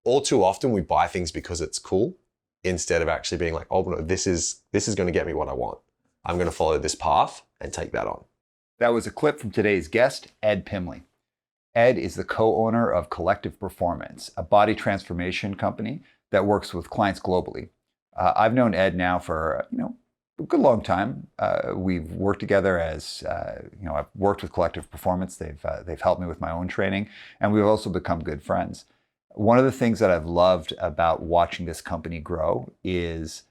all too often we buy things because it's cool instead of actually being like, oh no, this is going to get me what I want. I'm going to follow this path and take that on. That was a clip from today's guest, Ed Pimley. Ed is the co-owner of Collective Performance, a body transformation company that works with clients globally. I've known Ed now for a good long time. We've worked together as I've worked with Collective Performance. They've helped me with my own training, and we've also become good friends. One of the things that I've loved about watching this company grow is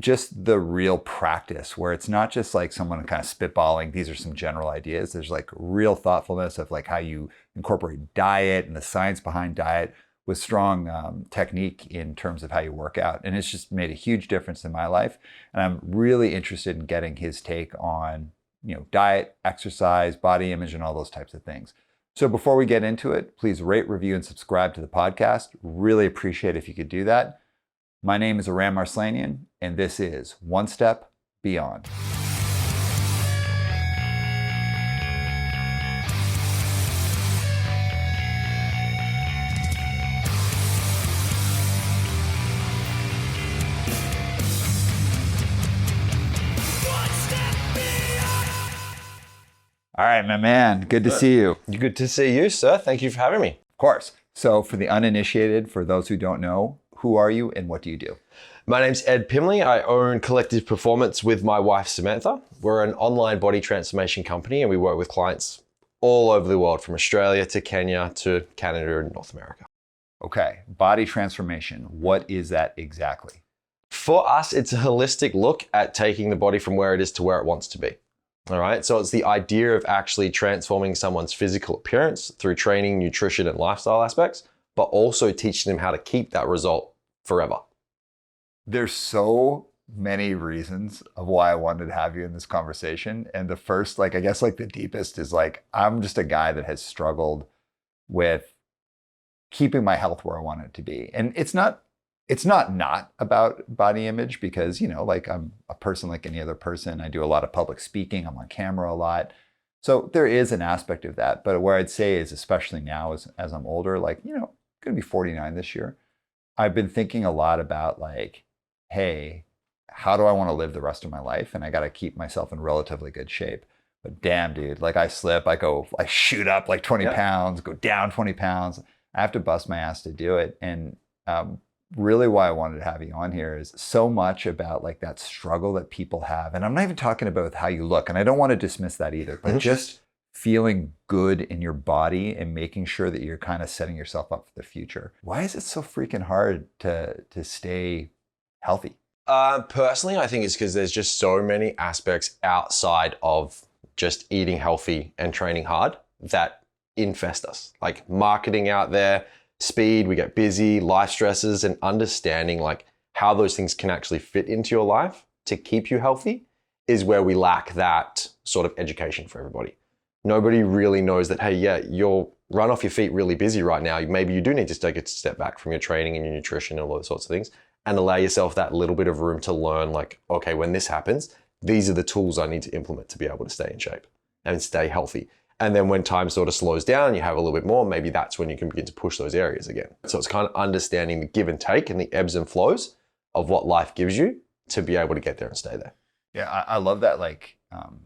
just the real practice, where it's not just like someone kind of spitballing, these are some general ideas. There's like real thoughtfulness of like how you incorporate diet and the science behind diet with strong technique in terms of how you work out. And it's just made a huge difference in my life. And I'm really interested in getting his take on, diet, exercise, body image, and all those types of things. So before we get into it, please rate, review, and subscribe to the podcast. Really appreciate it if you could do that. My name is Aram Arslanian, and this is One Step Beyond. All right, my man. Good to see you. Good to see you, sir. Thank you for having me. Of course. So for the uninitiated, for those who don't know, who are you and what do you do? My name's Ed Pimley. I own Collective Performance with my wife, Samantha. We're an online body transformation company, and we work with clients all over the world, from Australia to Kenya to Canada and North America. Okay, body transformation. What is that exactly? For us, it's a holistic look at taking the body from where it is to where it wants to be. All right, so it's the idea of actually transforming someone's physical appearance through training, nutrition, and lifestyle aspects, but also teaching them how to keep that result forever. There's so many reasons of why I wanted to have you in this conversation. And the first, the deepest is I'm just a guy that has struggled with keeping my health where I want it to be. And it's not about body image because, I'm a person like any other person. I do a lot of public speaking. I'm on camera a lot. So there is an aspect of that. But where I'd say is, especially now as I'm older, going to be 49 this year, I've been thinking a lot about hey, how do I want to live the rest of my life? And I got to keep myself in relatively good shape. But damn, dude, I slip, I shoot up 20 pounds, go down 20 pounds. I have to bust my ass to do it. And really why I wanted to have you on here is so much about that struggle that people have. And I'm not even talking about how you look. And I don't want to dismiss that either, but just feeling good in your body and making sure that you're kind of setting yourself up for the future. Why is it so freaking hard to stay healthy? Personally, I think it's because there's just so many aspects outside of just eating healthy and training hard that infest us. Like marketing out there, speed, we get busy, life stresses, and understanding how those things can actually fit into your life to keep you healthy is where we lack that sort of education for everybody. Nobody really knows that, hey, yeah, you're run off your feet really busy right now. Maybe you do need to take a step back from your training and your nutrition and all those sorts of things and allow yourself that little bit of room to learn okay, when this happens, these are the tools I need to implement to be able to stay in shape and stay healthy. And then when time sort of slows down, you have a little bit more, maybe that's when you can begin to push those areas again. So it's kind of understanding the give and take and the ebbs and flows of what life gives you to be able to get there and stay there. Yeah, I love that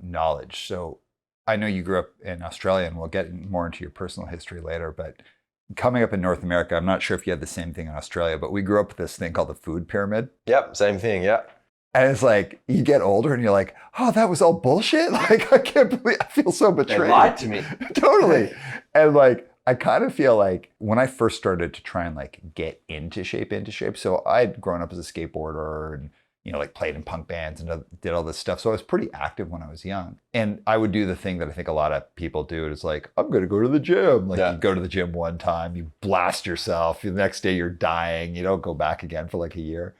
knowledge. So I know you grew up in Australia, and we'll get more into your personal history later, but coming up in North America, I'm not sure if you had the same thing in Australia, but we grew up with this thing called the food pyramid. Yep, same thing, yeah. And it's you get older and you're like, oh, that was all bullshit? I can't believe, I feel so betrayed. They lied to me. Totally. And I kind of feel when I first started to try and get into shape. So I'd grown up as a skateboarder and played in punk bands and did all this stuff. So I was pretty active when I was young. And I would do the thing that I think a lot of people do. It's I'm going to go to the gym. You go to the gym one time, you blast yourself. The next day you're dying. You don't go back again for a year.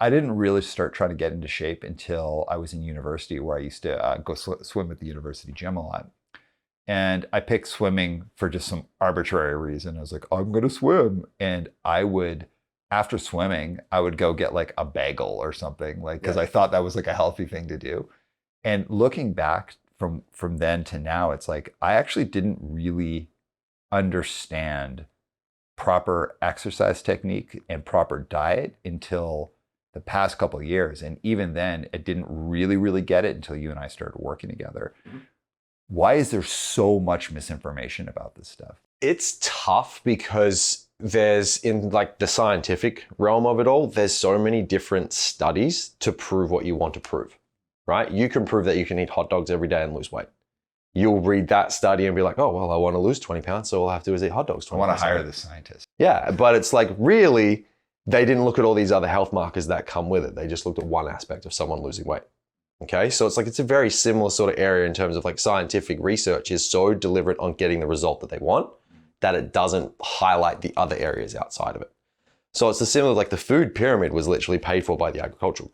I didn't really start trying to get into shape until I was in university, where I used to go swim at the university gym a lot. And I picked swimming for just some arbitrary reason. I was I'm going to swim. And I would, after swimming, I would go get a bagel or something, because I thought that was a healthy thing to do. And looking back from then to now, it's I actually didn't really understand proper exercise technique and proper diet until the past couple of years. And even then, it didn't really get it until you and I started working together. Why is there so much misinformation about this stuff? It's tough because there's, in like the scientific realm of it all, there's so many different studies to prove what you want to prove, right? You can prove that you can eat hot dogs every day and lose weight. You'll read that study and be like, oh, well, I want to lose 20 pounds, so all I have to do is eat hot dogs 20 I want pounds. to hire the scientist. Yeah, but it's like, really, they didn't look at all these other health markers that come with it. They just looked at one aspect of someone losing weight. Okay, so it's like, it's a very similar sort of area in terms of like scientific research is so deliberate on getting the result that they want that it doesn't highlight the other areas outside of it. So it's the similar, like the food pyramid was literally paid for by the agricultural,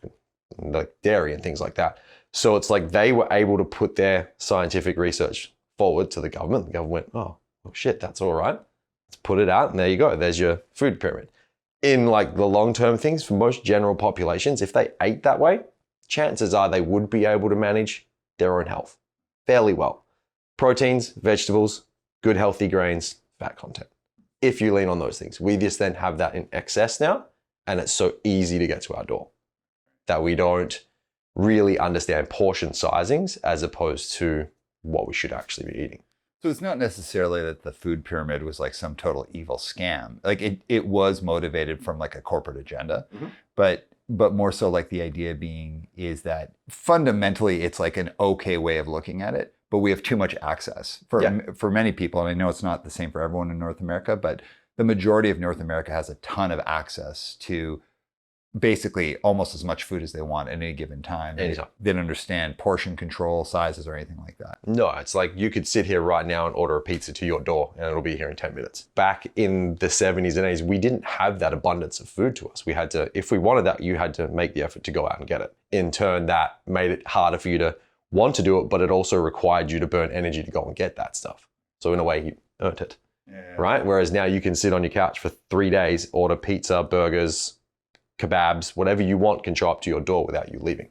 like dairy and things like that. So it's like they were able to put their scientific research forward to the government. The government went, oh shit, that's all right. Let's put it out and there you go. There's your food pyramid. In like the long-term things for most general populations, if they ate that way, chances are they would be able to manage their own health fairly well. Proteins, vegetables, good healthy grains, fat content. If you lean on those things, we just then have that in excess now, and it's so easy to get to our door that we don't really understand portion sizings as opposed to what we should actually be eating. So it's not necessarily that the food pyramid was like some total evil scam. Like it was motivated from like a corporate agenda, but more so like the idea being is that fundamentally it's like an okay way of looking at it, but we have too much access for many people. And I know it's not the same for everyone in North America, but the majority of North America has a ton of access to basically almost as much food as they want at any given time. Anytime. They don't understand portion control, sizes, or anything like that. No, it's like you could sit here right now and order a pizza to your door and it'll be here in 10 minutes. Back in the 70s and 80s, we didn't have that abundance of food to us. We had to, if we wanted that, you had to make the effort to go out and get it. In turn, that made it harder for you to want to do it, but it also required you to burn energy to go and get that stuff. So in a way, you earned it, right? Whereas now you can sit on your couch for 3 days, order pizza, burgers, kebabs, whatever you want can show up to your door without you leaving.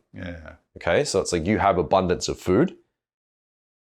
Okay, so it's like you have abundance of food.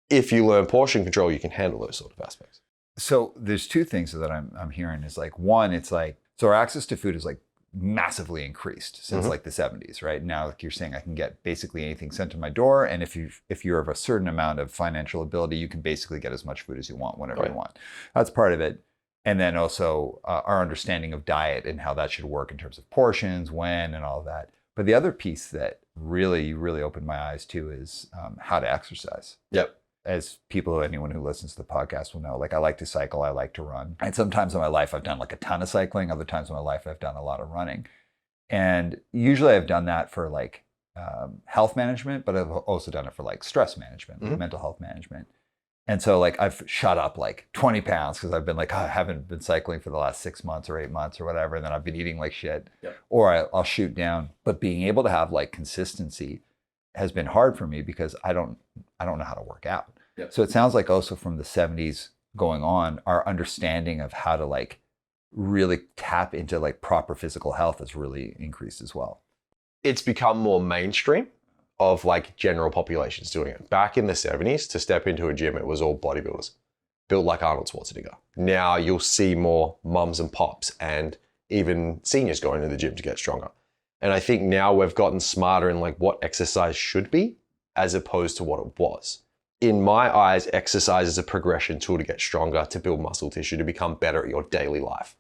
If you learn portion control, you can handle those sort of aspects. So there's two things that I'm hearing is like, one, it's like, so our access to food is like massively increased since like the 70s, right? Now, like you're saying, I can get basically anything sent to my door. And if you're of a certain amount of financial ability, you can basically get as much food as you want, whenever you want. That's part of it. And then also our understanding of diet and how that should work in terms of portions, when, and all of that. But the other piece that really opened my eyes to is how to exercise. Yep. As anyone who listens to the podcast will know, like I like to cycle, I like to run. And sometimes in my life I've done like a ton of cycling, other times in my life I've done a lot of running. And usually I've done that for like health management, but I've also done it for like stress management, like mental health management. And so like I've shot up like 20 pounds because I've been like, I haven't been cycling for the last 6 months or 8 months or whatever. And then I've been eating like shit, or I'll shoot down. But being able to have like consistency has been hard for me because I don't know how to work out. So it sounds like also from the 70s going on, our understanding of how to like really tap into like proper physical health has really increased as well. It's become more mainstream of like general populations doing it. Back in the 70s, to step into a gym, it was all bodybuilders, built like Arnold Schwarzenegger. Now you'll see more mums and pops and even seniors going to the gym to get stronger. And I think now we've gotten smarter in like what exercise should be as opposed to what it was. In my eyes, exercise is a progression tool to get stronger, to build muscle tissue, to become better at your daily life.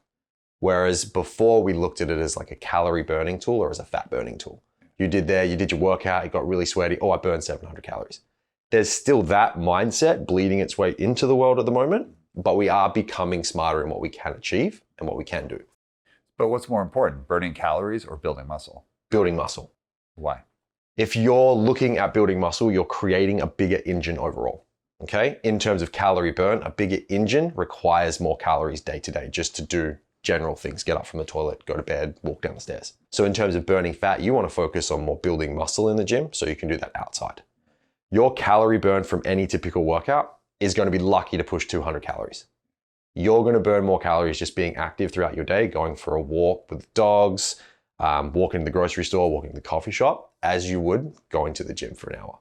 Whereas before we looked at it as like a calorie burning tool or as a fat burning tool. You did your workout, it got really sweaty. Oh, I burned 700 calories. There's still that mindset bleeding its way into the world at the moment, but we are becoming smarter in what we can achieve and what we can do. But what's more important, burning calories or building muscle? Building muscle. Why? If you're looking at building muscle, you're creating a bigger engine overall. Okay? In terms of calorie burn, a bigger engine requires more calories day to day just to do general things, get up from the toilet, go to bed, walk down the stairs. So in terms of burning fat, you want to focus on more building muscle in the gym so you can do that outside. Your calorie burn from any typical workout is going to be lucky to push 200 calories. You're going to burn more calories just being active throughout your day, going for a walk with dogs, walking to the grocery store, walking to the coffee shop, as you would going to the gym for an hour.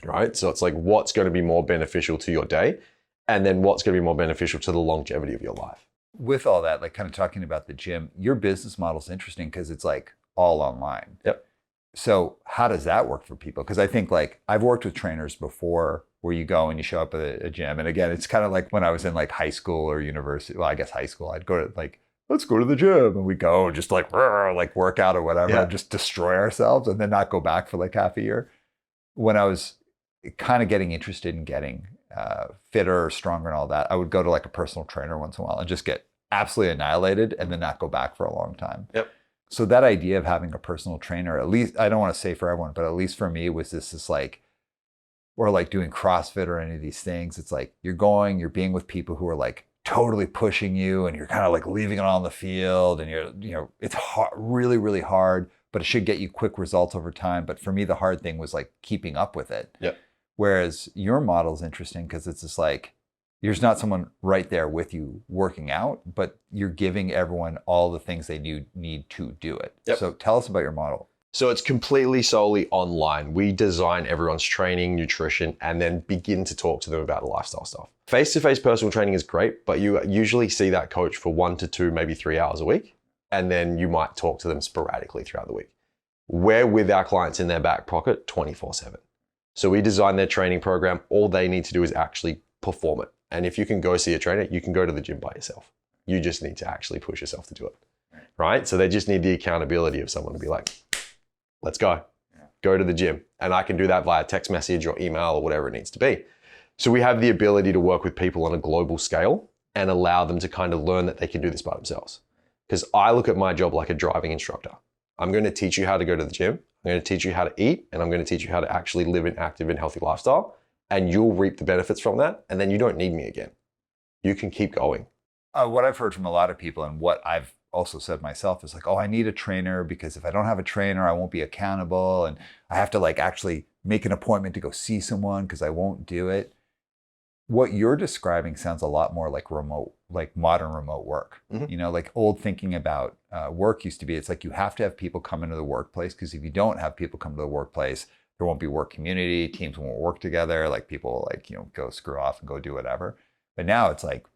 Right? So it's like what's going to be more beneficial to your day, and then what's going to be more beneficial to the longevity of your life. with all that, like kind of talking about the gym, your business model is interesting because it's like all online. Yep. So how does that work for people? Because I think like I've worked with trainers before where you go and you show up at a gym. And again, it's kind of like when I was in like high school or university. Well, I guess high school, I'd go to like, let's go to the gym. And we go just like work out or whatever, and just destroy ourselves and then not go back for like half a year. When I was kind of getting interested in getting fitter or stronger and all that, I would go to like a personal trainer once in a while and just get absolutely annihilated and then not go back for a long time. Yep. So that idea of having a personal trainer, at least, I don't want to say for everyone, but at least for me, was this like, or like doing CrossFit or any of these things. It's like you're being with people who are like totally pushing you and you're kind of like leaving it on the field and it's hard, really, really hard, but it should get you quick results over time. But for me, the hard thing was like keeping up with it. Yep. Whereas your model is interesting because it's just like, there's not someone right there with you working out, but you're giving everyone all the things they need to do it. Yep. So tell us about your model. So it's completely solely online. We design everyone's training, nutrition, and then begin to talk to them about the lifestyle stuff. Face-to-face personal training is great, but you usually see that coach for 1 to 2, maybe 3 hours a week. And then you might talk to them sporadically throughout the week. We're with our clients in their back pocket 24/7. So we design their training program. All they need to do is actually perform it. And if you can go see a trainer, you can go to the gym by yourself. You just need to actually push yourself to do it, right? So they just need the accountability of someone to be like, let's go, go to the gym. And I can do that via text message or email or whatever it needs to be. So we have the ability to work with people on a global scale and allow them to kind of learn that they can do this by themselves. Because I look at my job like a driving instructor. I'm going to teach you how to go to the gym. I'm going to teach you how to eat, and I'm going to teach you how to actually live an active and healthy lifestyle. And you'll reap the benefits from that. And then you don't need me again. You can keep going. What I've heard from a lot of people and what I've also said myself is like, oh, I need a trainer because if I don't have a trainer, I won't be accountable. And I have to like actually make an appointment to go see someone because I won't do it. What you're describing sounds a lot more like remote, like modern remote work. Mm-hmm. Like old thinking about work used to be, it's like you have to have people come into the workplace because if you don't have people come to the workplace, there won't be work community, teams won't work together, like people like, go screw off and go do whatever. But now it's like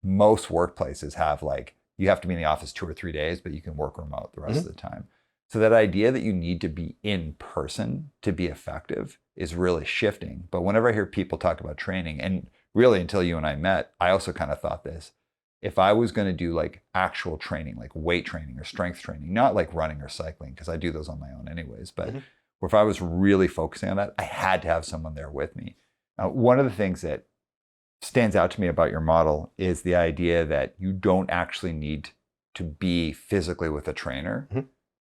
most workplaces have like, you have to be in the office 2 or 3 days, but you can work remote the rest of the time. So that idea that you need to be in person to be effective is really shifting. But whenever I hear people talk about training, and really until you and I met, I also kind of thought this, if I was going to do like actual training, like weight training or strength training, not like running or cycling, because I do those on my own anyways, but if I was really focusing on that, I had to have someone there with me. One of the things that stands out to me about your model is the idea that you don't actually need to be physically with a trainer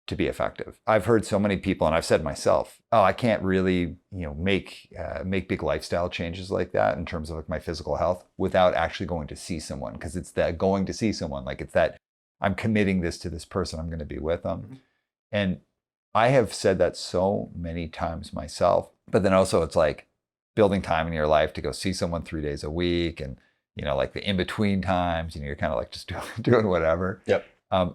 to be effective. I've heard so many people, and I've said myself, oh, I can't really, make big lifestyle changes like that in terms of like my physical health without actually going to see someone, because it's that going to see someone, like it's that I'm committing this to this person, I'm going to be with them. And I have said that so many times myself, but then also it's like building time in your life to go see someone 3 days a week and, like the in-between times, you're kind of like just doing whatever. Yep.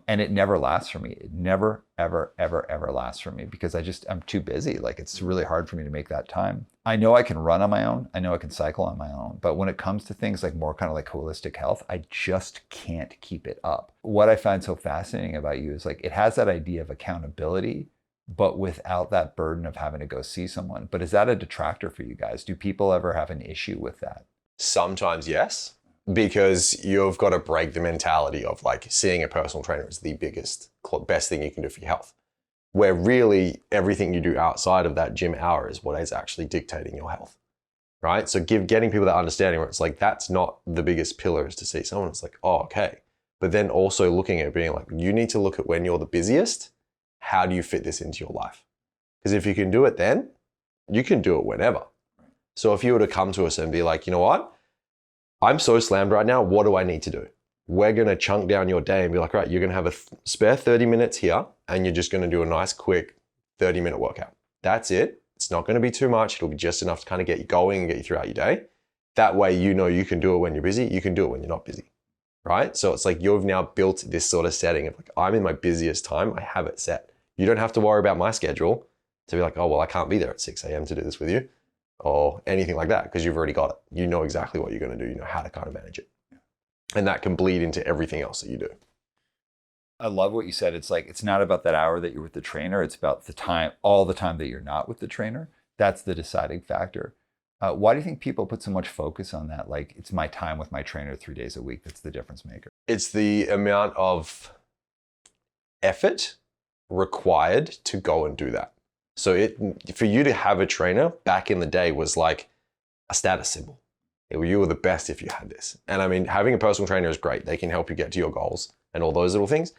And it never lasts for me. It never, ever, ever, ever lasts for me because I'm too busy. Like it's really hard for me to make that time. I know I can run on my own. I know I can cycle on my own. But when it comes to things like more kind of like holistic health, I just can't keep it up. What I find so fascinating about you is like it has that idea of accountability, but without that burden of having to go see someone. But is that a detractor for you guys? Do people ever have an issue with that? Sometimes yes, because you've got to break the mentality of like seeing a personal trainer is the best thing you can do for your health. Where really everything you do outside of that gym hour is what is actually dictating your health, right? So getting people that understanding where it's like, that's not the biggest pillar is to see someone. It's like, oh, okay. But then also looking at being like, you need to look at when you're the busiest, how do you fit this into your life? Because if you can do it then, you can do it whenever. So if you were to come to us and be like, you know what? I'm so slammed right now. What do I need to do? We're going to chunk down your day and be like, right, you're going to have a spare 30 minutes here and you're just going to do a nice quick 30-minute workout. That's it. It's not going to be too much. It'll be just enough to kind of get you going and get you throughout your day. That way, you can do it when you're busy. You can do it when you're not busy, right? So it's like you've now built this sort of setting of like, I'm in my busiest time. I have it set. You don't have to worry about my schedule to be like, oh, well, I can't be there at 6 a.m. to do this with you or anything like that because you've already got it. You know exactly what you're going to do. You know how to kind of manage it. And that can bleed into everything else that you do. I love what you said. It's like, it's not about that hour that you're with the trainer. It's about the time, all the time that you're not with the trainer. That's the deciding factor. Why do you think people put so much focus on that? Like, it's my time with my trainer 3 days a week. That's the difference maker. It's the amount of effort required to go and do that. So for you to have a trainer back in the day was like a status symbol. You were the best if you had this. And I mean, having a personal trainer is great. They can help you get to your goals and all those little things.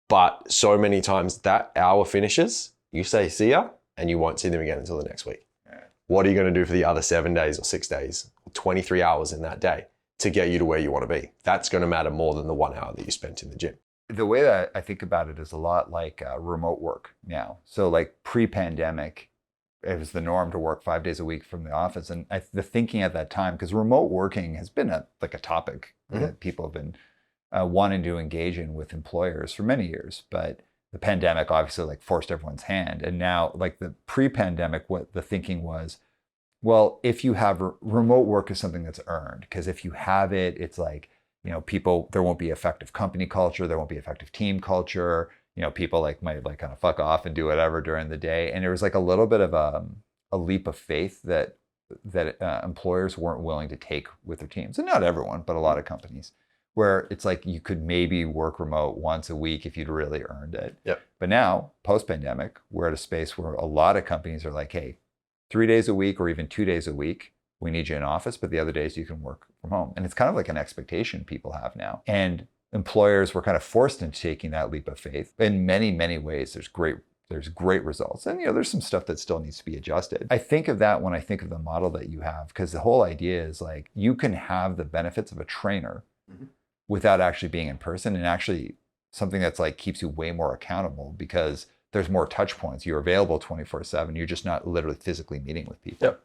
But so many times that hour finishes, you say, see ya, and you won't see them again until the next week. Yeah. What are you going to do for the other 7 days or 6 days, or 23 hours in that day to get you to where you want to be? That's going to matter more than the 1 hour that you spent in the gym. The way that I think about it is a lot like remote work now. So like pre-pandemic, it was the norm to work 5 days a week from the office. And the thinking at that time, because remote working has been a topic that people have been wanting to engage in with employers for many years. But the pandemic obviously like forced everyone's hand. And now like the pre-pandemic, what the thinking was, well, if you have remote work is something that's earned, because if you have it, it's like, you know, people, there won't be effective company culture, there won't be effective team culture. You know, people like might like kind of fuck off and do whatever during the day. And there was like a little bit of a leap of faith that employers weren't willing to take with their teams. And not everyone, but a lot of companies, where it's like you could maybe work remote once a week if you'd really earned it. Yep. But now, post-pandemic, we're at a space where a lot of companies are like, hey, 3 days a week or even 2 days a week, we need you in office, but the other days you can work from home. And it's kind of like an expectation people have now. And employers were kind of forced into taking that leap of faith. In many, many ways, there's great results. And, you know, there's some stuff that still needs to be adjusted. I think of that when I think of the model that you have, because the whole idea is like, you can have the benefits of a trainer without actually being in person, and actually something that's like keeps you way more accountable because there's more touch points. You're available 24/7. You're just not literally physically meeting with people. Yep.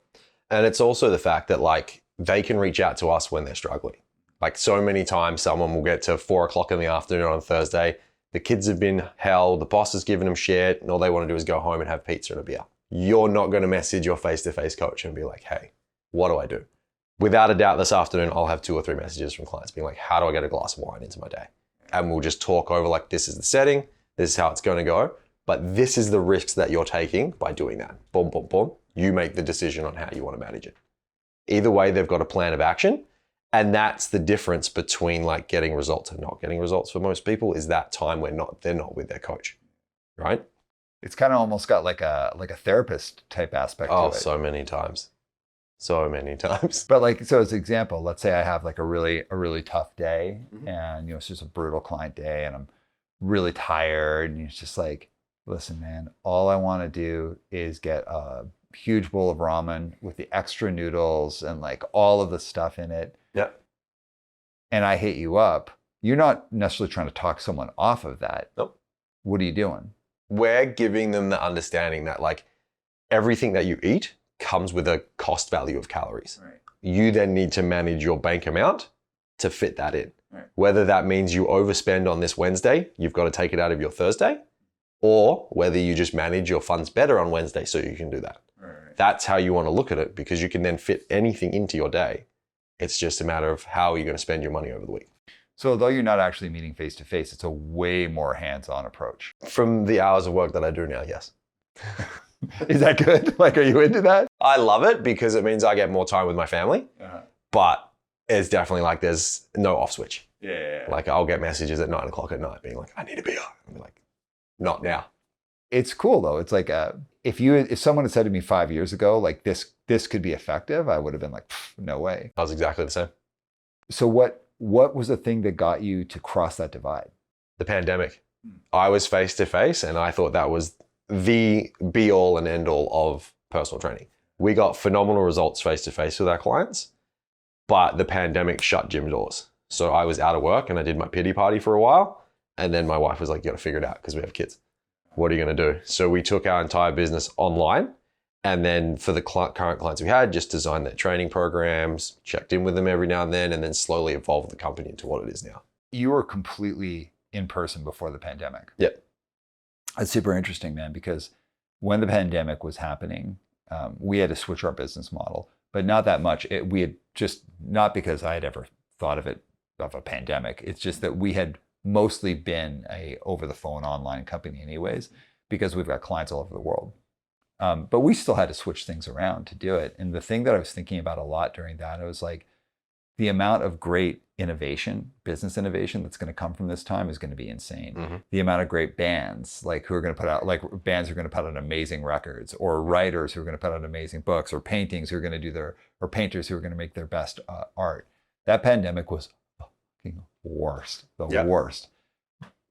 And it's also the fact that like they can reach out to us when they're struggling. Like so many times someone will get to 4 o'clock in the afternoon on Thursday. The kids have been hell. The boss has given them shit. And all they want to do is go home and have pizza and a beer. You're not going to message your face-to-face coach and be like, hey, what do I do? Without a doubt this afternoon, I'll have 2 or 3 messages from clients being like, how do I get a glass of wine into my day? And we'll just talk over like, this is the setting. This is how it's going to go. But this is the risks that you're taking by doing that. Boom, boom, boom. You make the decision on how you want to manage it. Either way, they've got a plan of action. And that's the difference between like getting results and not getting results for most people, is that time where they're not with their coach, right? It's kind of almost got like a therapist type aspect to it. Oh, so many times. So many times. But like, so as an example, let's say I have like a really tough day and, you know, it's just a brutal client day and I'm really tired, and it's just like, listen, man, all I want to do is get a huge bowl of ramen with the extra noodles and like all of the stuff in it. Yeah. And I hit you up. You're not necessarily trying to talk someone off of that. Nope. What are you doing? We're giving them the understanding that like everything that you eat comes with a cost value of calories. Right. You then need to manage your bank amount to fit that in. Right. Whether that means you overspend on this Wednesday, you've got to take it out of your Thursday, or whether you just manage your funds better on Wednesday so you can do that. Right. That's how you want to look at it, because you can then fit anything into your day. It's just a matter of how you're going to spend your money over the week. So although you're not actually meeting face to face, it's a way more hands-on approach. From the hours of work that I do now, yes. Is that good? Like, are you into that? I love it because it means I get more time with my family, but it's definitely like there's no off switch. Yeah. Like I'll get messages at 9 o'clock at night being like, I need a beer. I'll be like, not now. It's cool though. It's like if someone had said to me 5 years ago, like this could be effective, I would have been like, no way. I was exactly the same. So what was the thing that got you to cross that divide? The pandemic. I was face to face and I thought that was the be all and end all of personal training. We got phenomenal results face to face with our clients, but the pandemic shut gym doors. So I was out of work and I did my pity party for a while. And then my wife was like, you got to figure it out because we have kids. What are you going to do? So we took our entire business online. And then for the current clients we had, just designed their training programs, checked in with them every now and then slowly evolved the company into what it is now. You were completely in person before the pandemic. Yeah. That's super interesting, man, because when the pandemic was happening, we had to switch our business model, but not that much. We had just, not because I had ever thought of it a pandemic. It's just that we had mostly been a over the phone online company anyways, because we've got clients all over the world. But we still had to switch things around to do it. And the thing that I was thinking about a lot during that, it was like the amount of great innovation, business innovation that's going to come from this time is going to be insane. Mm-hmm. The amount of great bands, like who are going to put out, like bands who are going to put out amazing records, or writers who are going to put out amazing books, or paintings who are going to do or painters who are going to make their best art. That pandemic was fucking worst, the worst.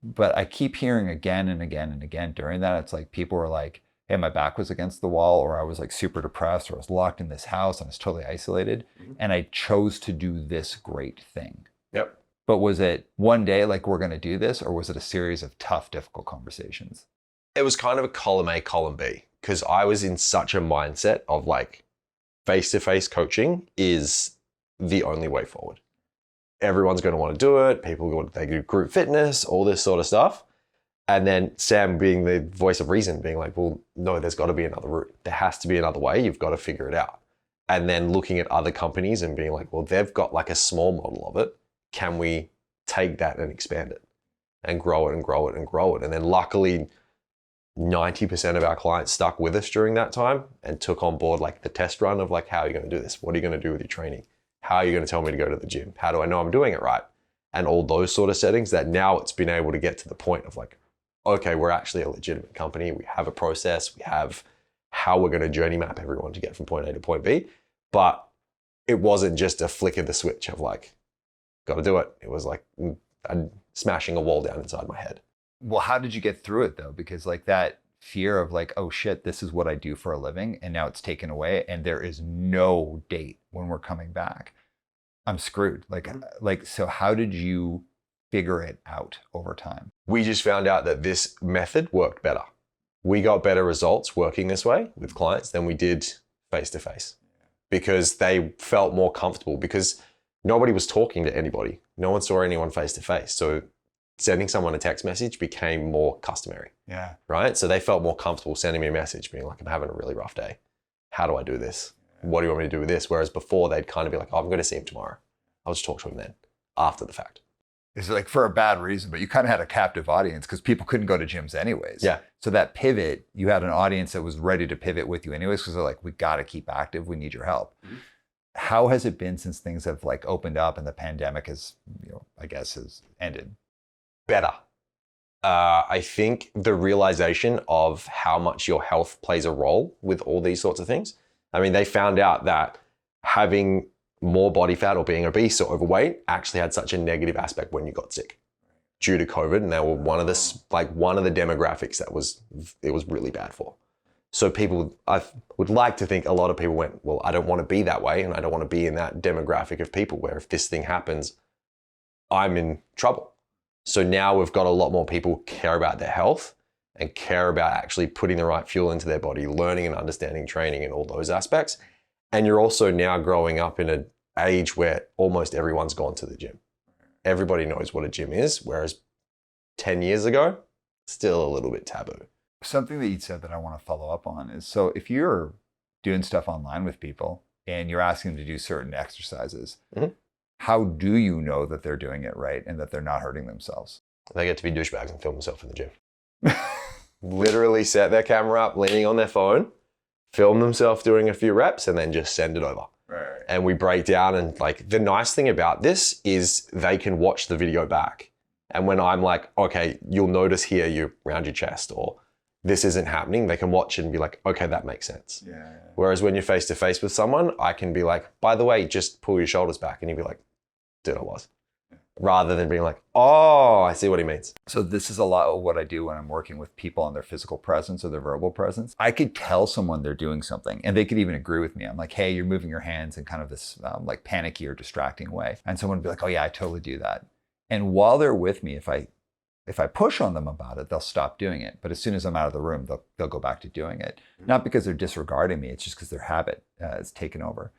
But I keep hearing again and again and again during that, it's like people were like, hey, my back was against the wall, or I was like super depressed, or I was locked in this house and I was totally isolated. Mm-hmm. And I chose to do this great thing. Yep. But was it one day like, we're going to do this, or was it a series of tough, difficult conversations? It was kind of a column A, column B, because I was in such a mindset of like face-to-face coaching is the only way forward. Everyone's going to want to do it. They do group fitness, all this sort of stuff. And then Sam being the voice of reason, being like, well, no, there's got to be another route. There has to be another way. You've got to figure it out. And then looking at other companies and being like, well, they've got like a small model of it. Can we take that and expand it and grow it and grow it and grow it? And then luckily 90% of our clients stuck with us during that time and took on board like the test run of like, how are you going to do this? What are you going to do with your training? How are you going to tell me to go to the gym? How do I know I'm doing it right? And all those sort of settings that now it's been able to get to the point of like, okay, we're actually a legitimate company. We have a process. We have how we're going to journey map everyone to get from point A to point B. But it wasn't just a flick of the switch of like, got to do it. It was like smashing a wall down inside my head. Well, how did you get through it though? Because like that fear of like, oh shit, this is what I do for a living. And now it's taken away and there is no date when we're coming back. I'm screwed. Like, so how did you figure it out over time? We just found out that this method worked better. We got better results working this way with clients than we did face-to-face because they felt more comfortable because nobody was talking to anybody. No one saw anyone face-to-face. So sending someone a text message became more customary. Yeah. Right? So they felt more comfortable sending me a message being like, I'm having a really rough day. How do I do this? What do you want me to do with this? Whereas before they'd kind of be like, oh, I'm going to see him tomorrow. I'll just talk to him then after the fact. It's like for a bad reason, but you kind of had a captive audience because people couldn't go to gyms anyways. Yeah. So that pivot, you had an audience that was ready to pivot with you anyways because they're like, we got to keep active. We need your help. Mm-hmm. How has it been since things have like opened up and the pandemic has, I guess has ended? Better. I think the realization of how much your health plays a role with all these sorts of things. I mean, they found out that having more body fat or being obese or overweight actually had such a negative aspect when you got sick due to COVID. And they were one of the demographics it was really bad for. So I would like to think a lot of people went, well, I don't want to be that way. And I don't want to be in that demographic of people where if this thing happens, I'm in trouble. So now we've got a lot more people care about their health and care about actually putting the right fuel into their body, learning and understanding training and all those aspects. And you're also now growing up in an age where almost everyone's gone to the gym. Everybody knows what a gym is, whereas 10 years ago, still a little bit taboo. Something that you said that I want to follow up on is, so if you're doing stuff online with people and you're asking them to do certain exercises, mm-hmm. How do you know that they're doing it right and that they're not hurting themselves? They get to be douchebags and film themselves in the gym. Literally set their camera up, leaning on their phone, film themselves doing a few reps and then just send it over. Right. And we break down and like the nice thing about this is they can watch the video back. And when I'm like, okay, you'll notice here you round your chest or this isn't happening, they can watch it and be like, okay, that makes sense. Yeah. Whereas when you're face to face with someone, I can be like, by the way, just pull your shoulders back. And you'd be like, dude, I was. Rather than being like, oh, I see what he means. So this is a lot of what I do when I'm working with people on their physical presence or their verbal presence. I could tell someone they're doing something and they could even agree with me. I'm like, hey, you're moving your hands in kind of this like panicky or distracting way. And someone would be like, oh yeah, I totally do that. And while they're with me, if I push on them about it, they'll stop doing it. But as soon as I'm out of the room, they'll go back to doing it. Not because they're disregarding me, it's just because their habit is taken over.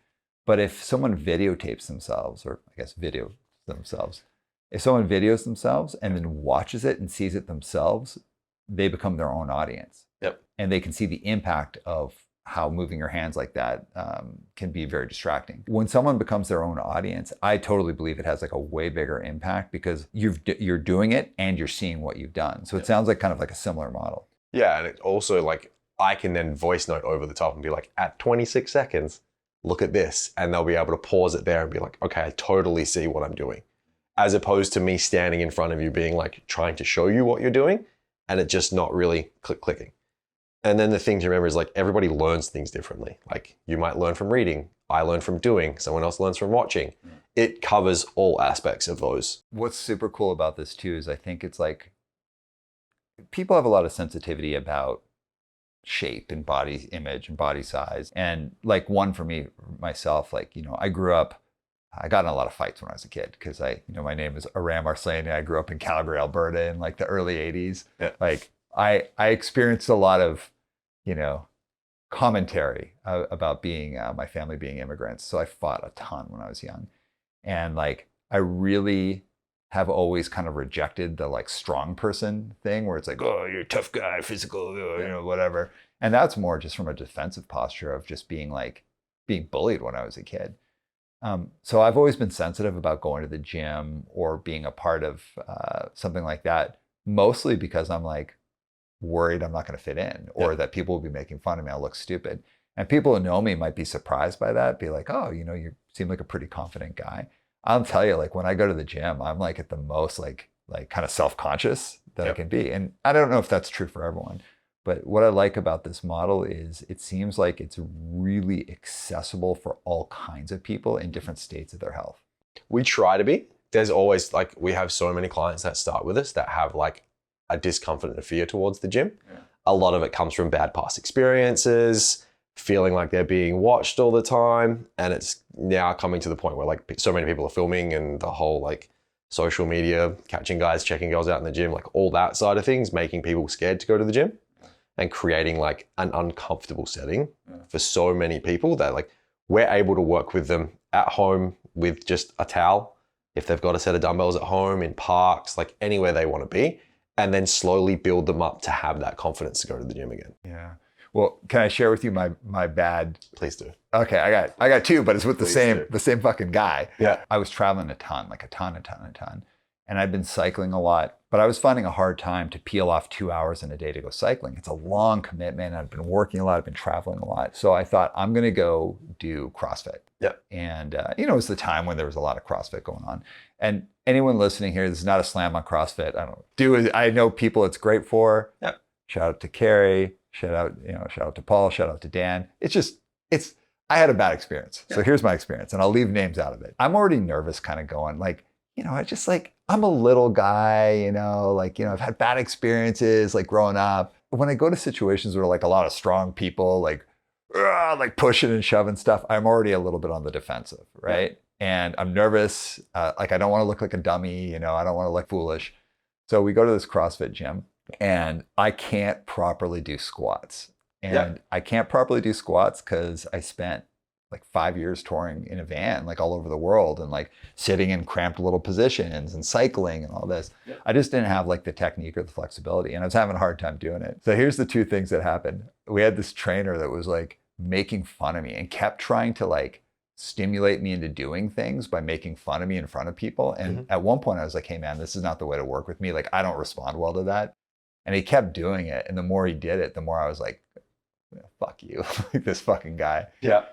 But if someone videotapes themselves, or I guess video themselves, if someone videos themselves and then watches it and sees it themselves, they become their own audience. Yep. And they can see the impact of how moving your hands like that can be very distracting. When someone becomes their own audience, I totally believe it has like a way bigger impact because you're doing it and you're seeing what you've done. So it sounds like kind of like a similar model. Yeah, and it also like I can then voice note over the top and be like, at 26 seconds, look at this. And they'll be able to pause it there and be like, okay, I totally see what I'm doing. As opposed to me standing in front of you being like trying to show you what you're doing and it just not really clicking. And then the thing to remember is like everybody learns things differently. Like you might learn from reading, I learn from doing, someone else learns from watching. It covers all aspects of those. What's super cool about this too is I think it's like people have a lot of sensitivity about shape and body image and body size. And like one for me, myself, like, you know, I got in a lot of fights when I was a kid because my name is Aram and I grew up in Calgary, Alberta in like the early 80s. Yeah. Like I experienced a lot of, you know, commentary about being my family being immigrants. So I fought a ton when I was young. And like I really have always kind of rejected the like strong person thing where it's like, oh, you're a tough guy, physical, you know, whatever. And that's more just from a defensive posture of just being bullied when I was a kid. So I've always been sensitive about going to the gym or being a part of something like that, mostly because I'm like worried I'm not going to fit in or that people will be making fun of me. I'll look stupid. And people who know me might be surprised by that, be like, oh, you know, you seem like a pretty confident guy. I'll tell you, like when I go to the gym, I'm like at the most like kind of self-conscious that I can be. And I don't know if that's true for everyone. But what I like about this model is it seems like it's really accessible for all kinds of people in different states of their health. We try to be. There's always like, we have so many clients that start with us that have like a discomfort and a fear towards the gym. Yeah. A lot of it comes from bad past experiences, feeling like they're being watched all the time. And it's now coming to the point where like so many people are filming and the whole like social media, catching guys, checking girls out in the gym, like all that side of things, making people scared to go to the gym. And creating like an uncomfortable setting for so many people that like we're able to work with them at home with just a towel, if they've got a set of dumbbells at home, in parks, like anywhere they want to be, and then slowly build them up to have that confidence to go to the gym again. Yeah. Well, can I share with you my bad? Please do. Okay, I got two, but it's with the same fucking guy. Yeah. I was traveling a ton. And I'd been cycling a lot, but I was finding a hard time to peel off 2 hours in a day to go cycling. It's a long commitment. I've been working a lot. I've been traveling a lot. So I thought I'm going to go do CrossFit. Yeah. And, you know, it was the time when there was a lot of CrossFit going on. And anyone listening here, this is not a slam on CrossFit. I know people it's great for. Yeah. Shout out to Carrie. Shout out to Paul. Shout out to Dan. I had a bad experience. Yeah. So here's my experience and I'll leave names out of it. I'm already nervous kind of going like, you know, I just like, I'm a little guy, you know, like, you know, I've had bad experiences like growing up. When I go to situations where like a lot of strong people like pushing and shoving stuff, I'm already a little bit on the defensive, right? And I'm nervous. Like I don't want to look like a dummy, you know, I don't want to look foolish. So we go to this CrossFit gym and I can't properly do squats. And I can't properly do squats because I spent like 5 years touring in a van, like all over the world and like sitting in cramped little positions and cycling and all this. Yeah. I just didn't have like the technique or the flexibility and I was having a hard time doing it. So here's the two things that happened. We had this trainer that was like making fun of me and kept trying to like stimulate me into doing things by making fun of me in front of people. And at one point I was like, hey man, this is not the way to work with me. Like I don't respond well to that. And he kept doing it. And the more he did it, the more I was like, fuck you, like this fucking guy. Yeah.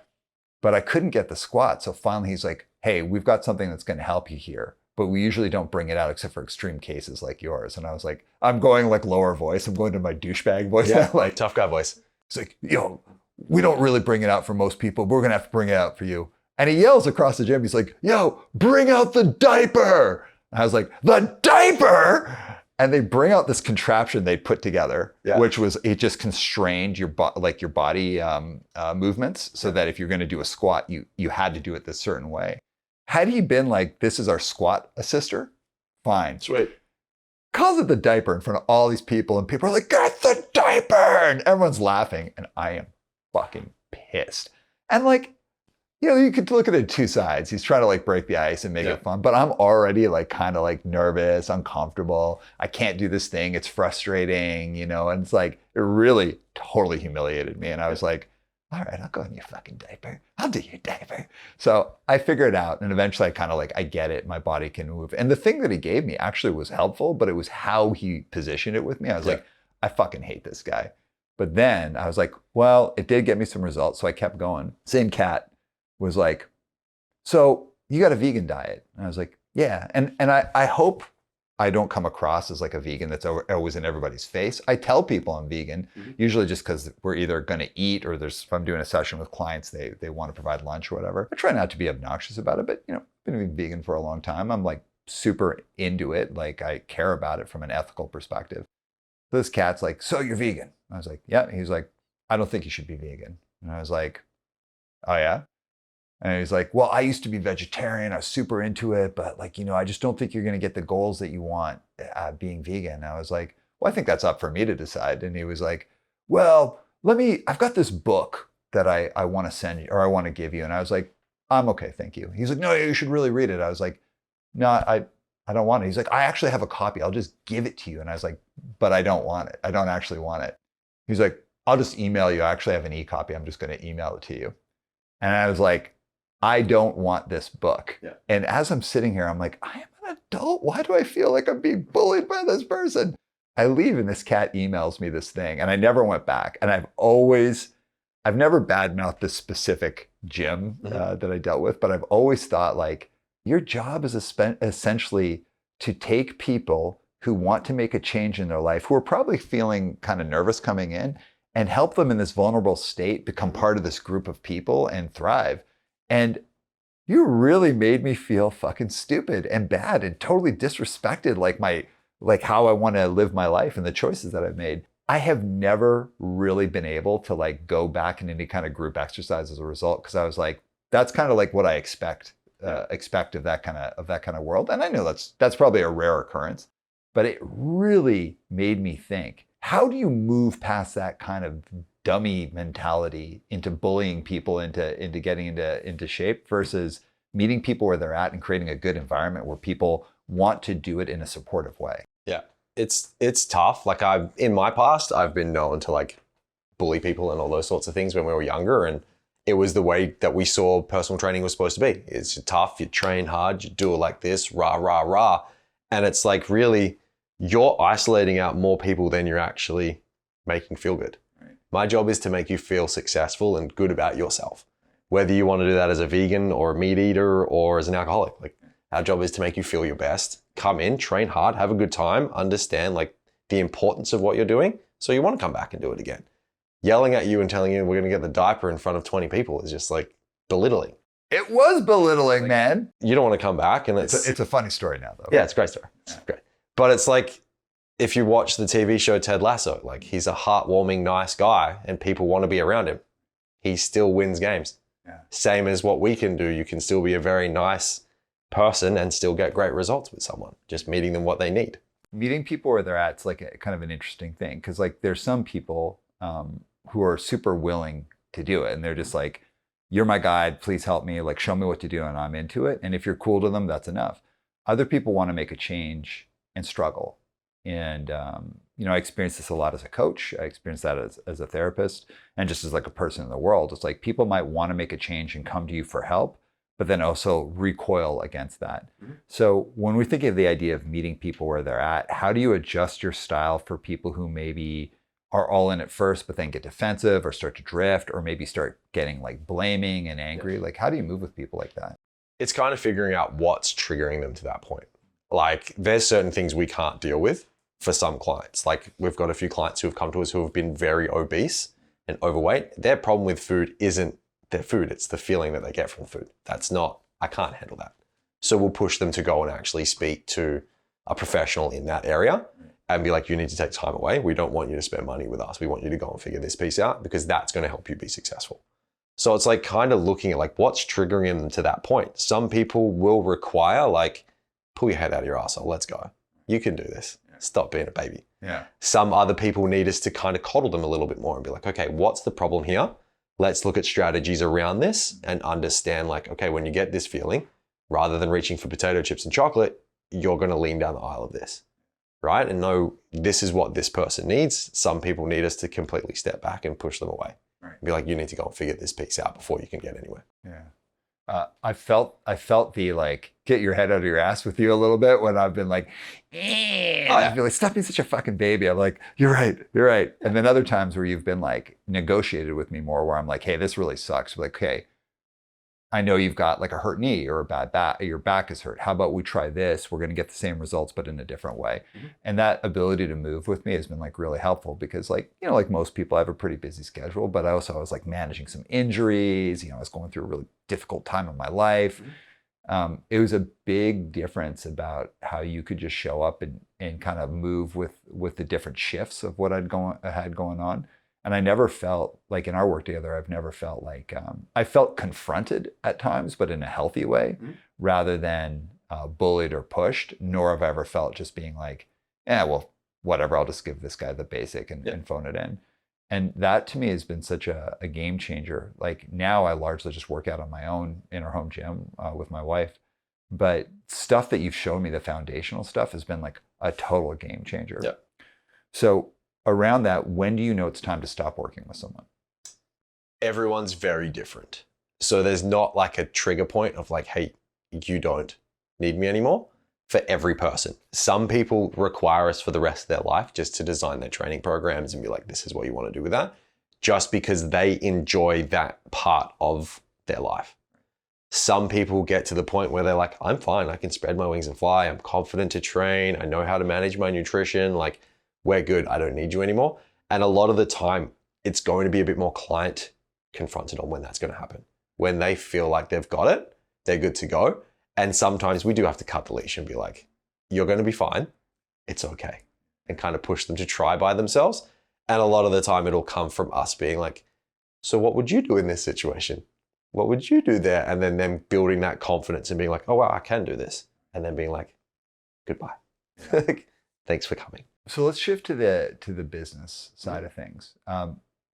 But I couldn't get the squat. So finally he's like, hey, we've got something that's going to help you here, but we usually don't bring it out except for extreme cases like yours. And I was like, I'm going like lower voice. I'm going to my douchebag voice. Yeah, like tough guy voice. It's like, yo, we don't really bring it out for most people. We're going to have to bring it out for you. And he yells across the gym. He's like, yo, bring out the diaper. And I was like, the diaper? And they bring out this contraption they put together, which was, it just constrained your body movements so that if you're going to do a squat, you had to do it this certain way. Had he been like, this is our squat assister, fine. Sweet. Calls it the diaper in front of all these people and people are like, get the diaper. And everyone's laughing and I am fucking pissed. And like, you know, you could look at it two sides. He's trying to like break the ice and make it fun, but I'm already like kind of like nervous, uncomfortable. I can't do this thing. It's frustrating, you know, and it's like, it really totally humiliated me. And I was like, all right, I'll go in your fucking diaper. I'll do your diaper. So I figure it out. And eventually I kind of like, I get it. My body can move. And the thing that he gave me actually was helpful, but it was how he positioned it with me. I was like, I fucking hate this guy. But then I was like, well, it did get me some results. So I kept going. Same cat was like, so you got a vegan diet? And I was like, yeah. And I hope I don't come across as like a vegan that's always in everybody's face. I tell people I'm vegan, usually just because we're either going to eat or if I'm doing a session with clients, they want to provide lunch or whatever. I try not to be obnoxious about it, but I've been vegan for a long time. I'm like super into it. Like I care about it from an ethical perspective. So this cat's like, so you're vegan? I was like, yeah. He's like, I don't think you should be vegan. And I was like, oh yeah? And he's like, well, I used to be vegetarian. I was super into it, but like, I just don't think you're going to get the goals that you want being vegan. And I was like, well, I think that's up for me to decide. And he was like, well, I've got this book that I want to send you or I want to give you. And I was like, I'm okay. Thank you. He's like, no, you should really read it. I was like, no, I don't want it. He's like, I actually have a copy. I'll just give it to you. And I was like, but I don't want it. I don't actually want it. He's like, I'll just email you. I actually have an e-copy. I'm just going to email it to you. And I was like, I don't want this book. Yeah. And as I'm sitting here, I'm like, I am an adult. Why do I feel like I'm being bullied by this person? I leave and this cat emails me this thing and I never went back. And I've never badmouthed this specific gym that I dealt with, but I've always thought like, your job is essentially to take people who want to make a change in their life, who are probably feeling kind of nervous coming in, and help them in this vulnerable state become part of this group of people and thrive. And you really made me feel fucking stupid and bad and totally disrespected like how I want to live my life and the choices that I've made. I have never really been able to like go back in any kind of group exercise as a result, because I was like, that's kind of like what I expect of that kind of world. And I know that's probably a rare occurrence, but it really made me think, how do you move past that kind of dummy mentality into bullying people into getting into shape versus meeting people where they're at and creating a good environment where people want to do it in a supportive way? Yeah, it's tough. Like in my past, I've been known to like bully people and all those sorts of things when we were younger, and it was the way that we saw personal training was supposed to be. It's tough, you train hard, you do it like this, rah, rah, rah. And it's like, really, you're isolating out more people than you're actually making feel good. Right. My job is to make you feel successful and good about yourself. Whether you want to do that as a vegan or a meat eater or as an alcoholic, like our job is to make you feel your best. Come in, train hard, have a good time, understand like the importance of what you're doing, so you want to come back and do it again. Yelling at you and telling you we're going to get the diaper in front of 20 people is just like belittling. It was belittling, like, man. You don't want to come back, and it's a funny story now, though. Yeah, it's a great story. It's great. But it's like, if you watch the TV show Ted Lasso, like he's a heartwarming, nice guy and people want to be around him. He still wins games. Yeah. Same as what we can do. You can still be a very nice person and still get great results with someone, just meeting them what they need. Meeting people where they're at, it's like kind of an interesting thing, because like there's some people who are super willing to do it, and they're just like, you're my guide, please help me, like show me what to do, and I'm into it. And if you're cool to them, that's enough. Other people want to make a change and struggle. And I experienced this a lot as a coach. I experienced that as a therapist, and just as like a person in the world. It's like people might want to make a change and come to you for help, but then also recoil against that. Mm-hmm. So when we think of the idea of meeting people where they're at, how do you adjust your style for people who maybe are all in at first, but then get defensive or start to drift, or maybe start getting like blaming and angry? Yeah. Like, how do you move with people like that? It's kind of figuring out what's triggering them to that point. Like, there's certain things we can't deal with for some clients. Like, we've got a few clients who have come to us who have been very obese and overweight. Their problem with food isn't their food, it's the feeling that they get from food. I can't handle that. So we'll push them to go and actually speak to a professional in that area and be like, you need to take time away. We don't want you to spend money with us. We want you to go and figure this piece out, because that's going to help you be successful. So it's like kind of looking at like what's triggering them to that point. Some people will require like, pull your head out of your arsehole, let's go. You can do this. Stop being a baby. Yeah. Some other people need us to kind of coddle them a little bit more and be like, okay, what's the problem here? Let's look at strategies around this and understand like, okay, when you get this feeling, rather than reaching for potato chips and chocolate, you're going to lean down the aisle of this, right? And know this is what this person needs. Some people need us to completely step back and push them away. Right. Be like, you need to go and figure this piece out before you can get anywhere. Yeah. I felt the like get your head out of your ass with you a little bit when I've been like, I'd be like, stop being such a fucking baby. I'm like, you're right. And then other times where you've been like negotiated with me more, where I'm like, hey, this really sucks. Like, hey, I know you've got like a hurt knee or a bad back, your back is hurt. How about we try this? We're going to get the same results, but in a different way. Mm-hmm. And that ability to move with me has been like really helpful because like, you know, like most people, I have a pretty busy schedule, but I was like managing some injuries. You know, I was going through a really difficult time in my life. Mm-hmm. It was a big difference about how you could just show up and kind of move with the different shifts of what I had going on. And I never felt like in our work together, I've never felt like, I felt confronted at times, but in a healthy way, mm-hmm. rather than bullied or pushed, nor have I ever felt just being like, yeah, well, whatever, I'll just give this guy the basic and phone it in. And that to me has been such a game changer. Like now I largely just work out on my own in our home gym with my wife. But stuff that you've shown me, the foundational stuff, has been like a total game changer. Yeah. So around that, when do you know it's time to stop working with someone? Everyone's very different. So there's not like a trigger point of like, hey, you don't need me anymore for every person. Some people require us for the rest of their life just to design their training programs and be like, this is what you want to do with that, just because they enjoy that part of their life. Some people get to the point where they're like, I'm fine. I can spread my wings and fly. I'm confident to train. I know how to manage my nutrition. Like, we're good. I don't need you anymore. And a lot of the time, it's going to be a bit more client confronted on when that's going to happen. When they feel like they've got it, they're good to go. And sometimes we do have to cut the leash and be like, you're going to be fine. It's okay. And kind of push them to try by themselves. And a lot of the time it'll come from us being like, so what would you do in this situation? What would you do there? And then them building that confidence and being like, oh, wow, I can do this. And then being like, goodbye. Thanks for coming. So let's shift to the business side of things.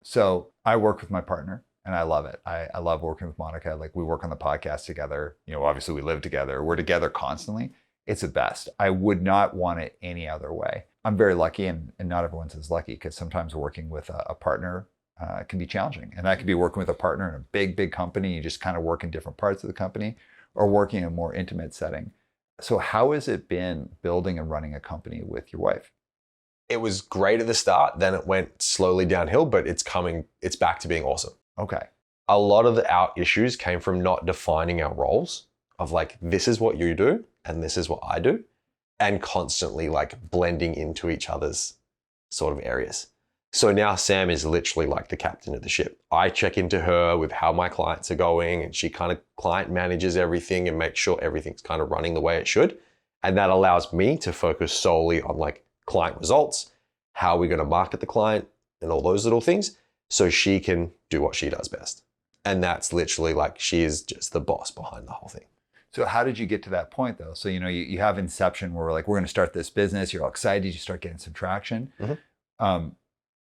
So I work with my partner and I love it. I love working with Monica. Like we work on the podcast together. You know, obviously we live together. We're together constantly. It's the best. I would not want it any other way. I'm very lucky and not everyone's as lucky because sometimes working with a partner can be challenging. And that could be working with a partner in a big company. You just kind of work in different parts of the company or working in a more intimate setting. So how has it been building and running a company with your wife? It was great at the start. Then it went slowly downhill, but it's back to being awesome. Okay. A lot of our issues came from not defining our roles of like, this is what you do and this is what I do, and constantly like blending into each other's sort of areas. So now Sam is literally like the captain of the ship. I check into her with how my clients are going and she kind of client manages everything and makes sure everything's kind of running the way it should. And that allows me to focus solely on like client results, how we're going to market the client and all those little things so she can do what she does best. And that's literally like, she is just the boss behind the whole thing. So how did you get to that point though? So, you know, you have inception where we're like, we're going to start this business. You're all excited. You start getting some traction. Mm-hmm.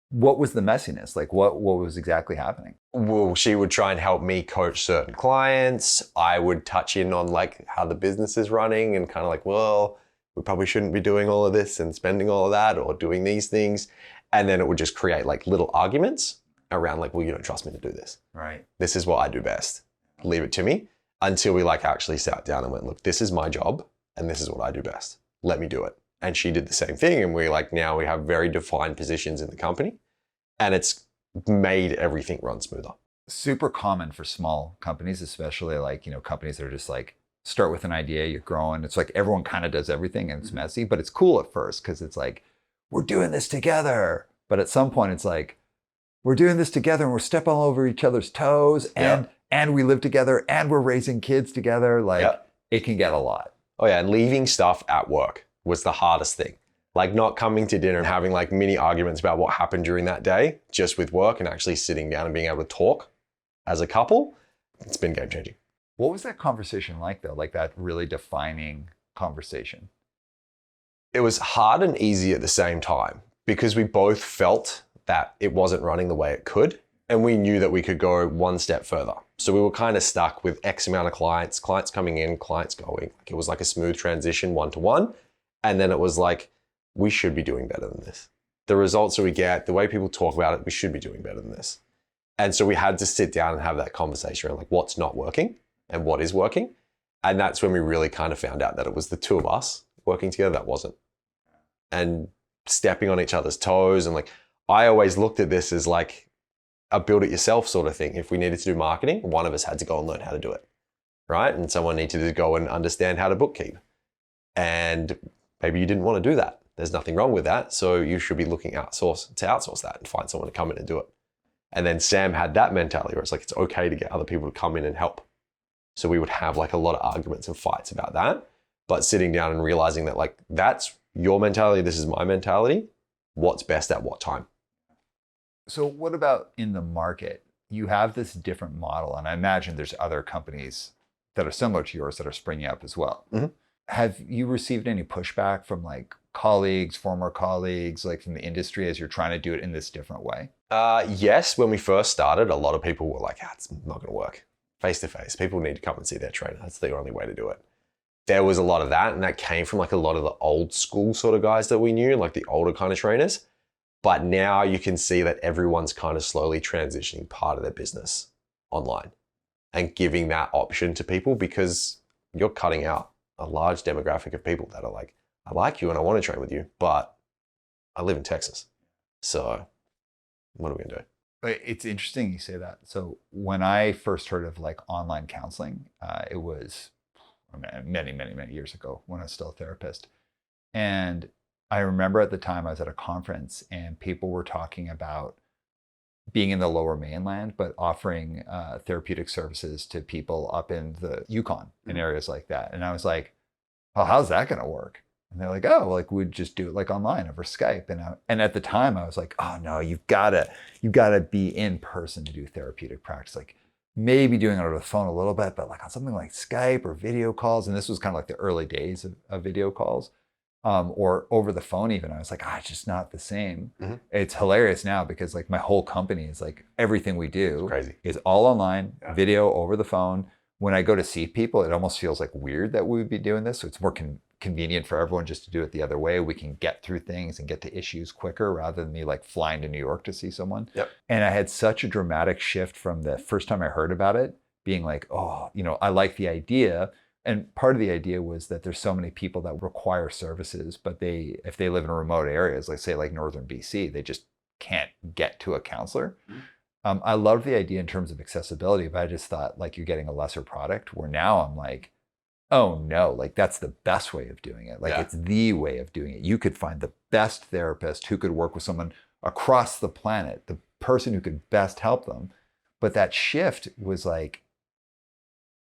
What was the messiness? Like what was exactly happening? Well, she would try and help me coach certain clients. I would touch in on like how the business is running and kind of like, well, we probably shouldn't be doing all of this and spending all of that or doing these things. And then it would just create like little arguments around like, well, you don't trust me to do this. Right. This is what I do best. Leave it to me, until we like actually sat down and went, look, this is my job and this is what I do best. Let me do it. And she did the same thing. And we like, now we have very defined positions in the company and it's made everything run smoother. Super common for small companies, especially like, you know, companies that are just like, start with an idea, you're growing. It's like everyone kind of does everything and it's messy, but it's cool at first because it's like, we're doing this together. But at some point it's like, we're doing this together and we're stepping all over each other's toes and we live together and we're raising kids together. Like it can get a lot. Oh yeah, and leaving stuff at work was the hardest thing. Like not coming to dinner and having like mini arguments about what happened during that day, just with work and actually sitting down and being able to talk as a couple. It's been game changing. What was that conversation like though? Like that really defining conversation? It was hard and easy at the same time because we both felt that it wasn't running the way it could. And we knew that we could go one step further. So we were kind of stuck with X amount of clients coming in, clients going. Like it was like a smooth transition one-to-one. And then it was like, we should be doing better than this. The results that we get, the way people talk about it, we should be doing better than this. And so we had to sit down and have that conversation around like what's not working and what is working. And that's when we really kind of found out that it was the two of us working together that wasn't. And stepping on each other's toes. And like, I always looked at this as like a build it yourself sort of thing. If we needed to do marketing, one of us had to go and learn how to do it, right? And someone needed to go and understand how to bookkeep. And maybe you didn't want to do that. There's nothing wrong with that. So you should be looking to outsource that and find someone to come in and do it. And then Sam had that mentality where it's like, it's okay to get other people to come in and help. So we would have like a lot of arguments and fights about that, but sitting down and realizing that like, that's your mentality, this is my mentality, what's best at what time. So what about in the market? You have this different model, and I imagine there's other companies that are similar to yours that are springing up as well. Mm-hmm. Have you received any pushback from like colleagues, former colleagues, like from the industry as you're trying to do it in this different way? Yes, when we first started, a lot of people were like, it's not going to work. Face-to-face, people need to come and see their trainer. That's the only way to do it. There was a lot of that, and that came from like a lot of the old school sort of guys that we knew, like the older kind of trainers. But now you can see that everyone's kind of slowly transitioning part of their business online and giving that option to people, because you're cutting out a large demographic of people that are like, I like you and I want to train with you, but I live in Texas. So what are we gonna do? It's interesting you say that. So when I first heard of like online counseling, it was many, many, many years ago when I was still a therapist. And I remember at the time I was at a conference and people were talking about being in the lower mainland, but offering therapeutic services to people up in the Yukon and areas like that. And I was like, well, how's that going to work? And they're like, oh, like we'd just do it like online over Skype. And at the time I was like, oh no, you've got to be in person to do therapeutic practice. Like maybe doing it over the phone a little bit, but like on something like Skype or video calls. And this was kind of like the early days of video calls. Or over the phone even. I was like, it's just not the same. Mm-hmm. It's hilarious now because like my whole company is like everything we do is all online, video over the phone. When I go to see people, it almost feels like weird that we would be doing this. So it's more convenient for everyone just to do it the other way. We can get through things and get to issues quicker rather than me like flying to New York to see someone. Yep. And I had such a dramatic shift from the first time I heard about it being like, oh, I like the idea. And part of the idea was that there's so many people that require services, but if they live in remote areas, like say like northern BC, they just can't get to a counselor. Mm-hmm. I love the idea in terms of accessibility, but I just thought like you're getting a lesser product, where now I'm like, oh no, like that's the best way of doing it. Like it's the way of doing it. You could find the best therapist who could work with someone across the planet, the person who could best help them. But that shift was like,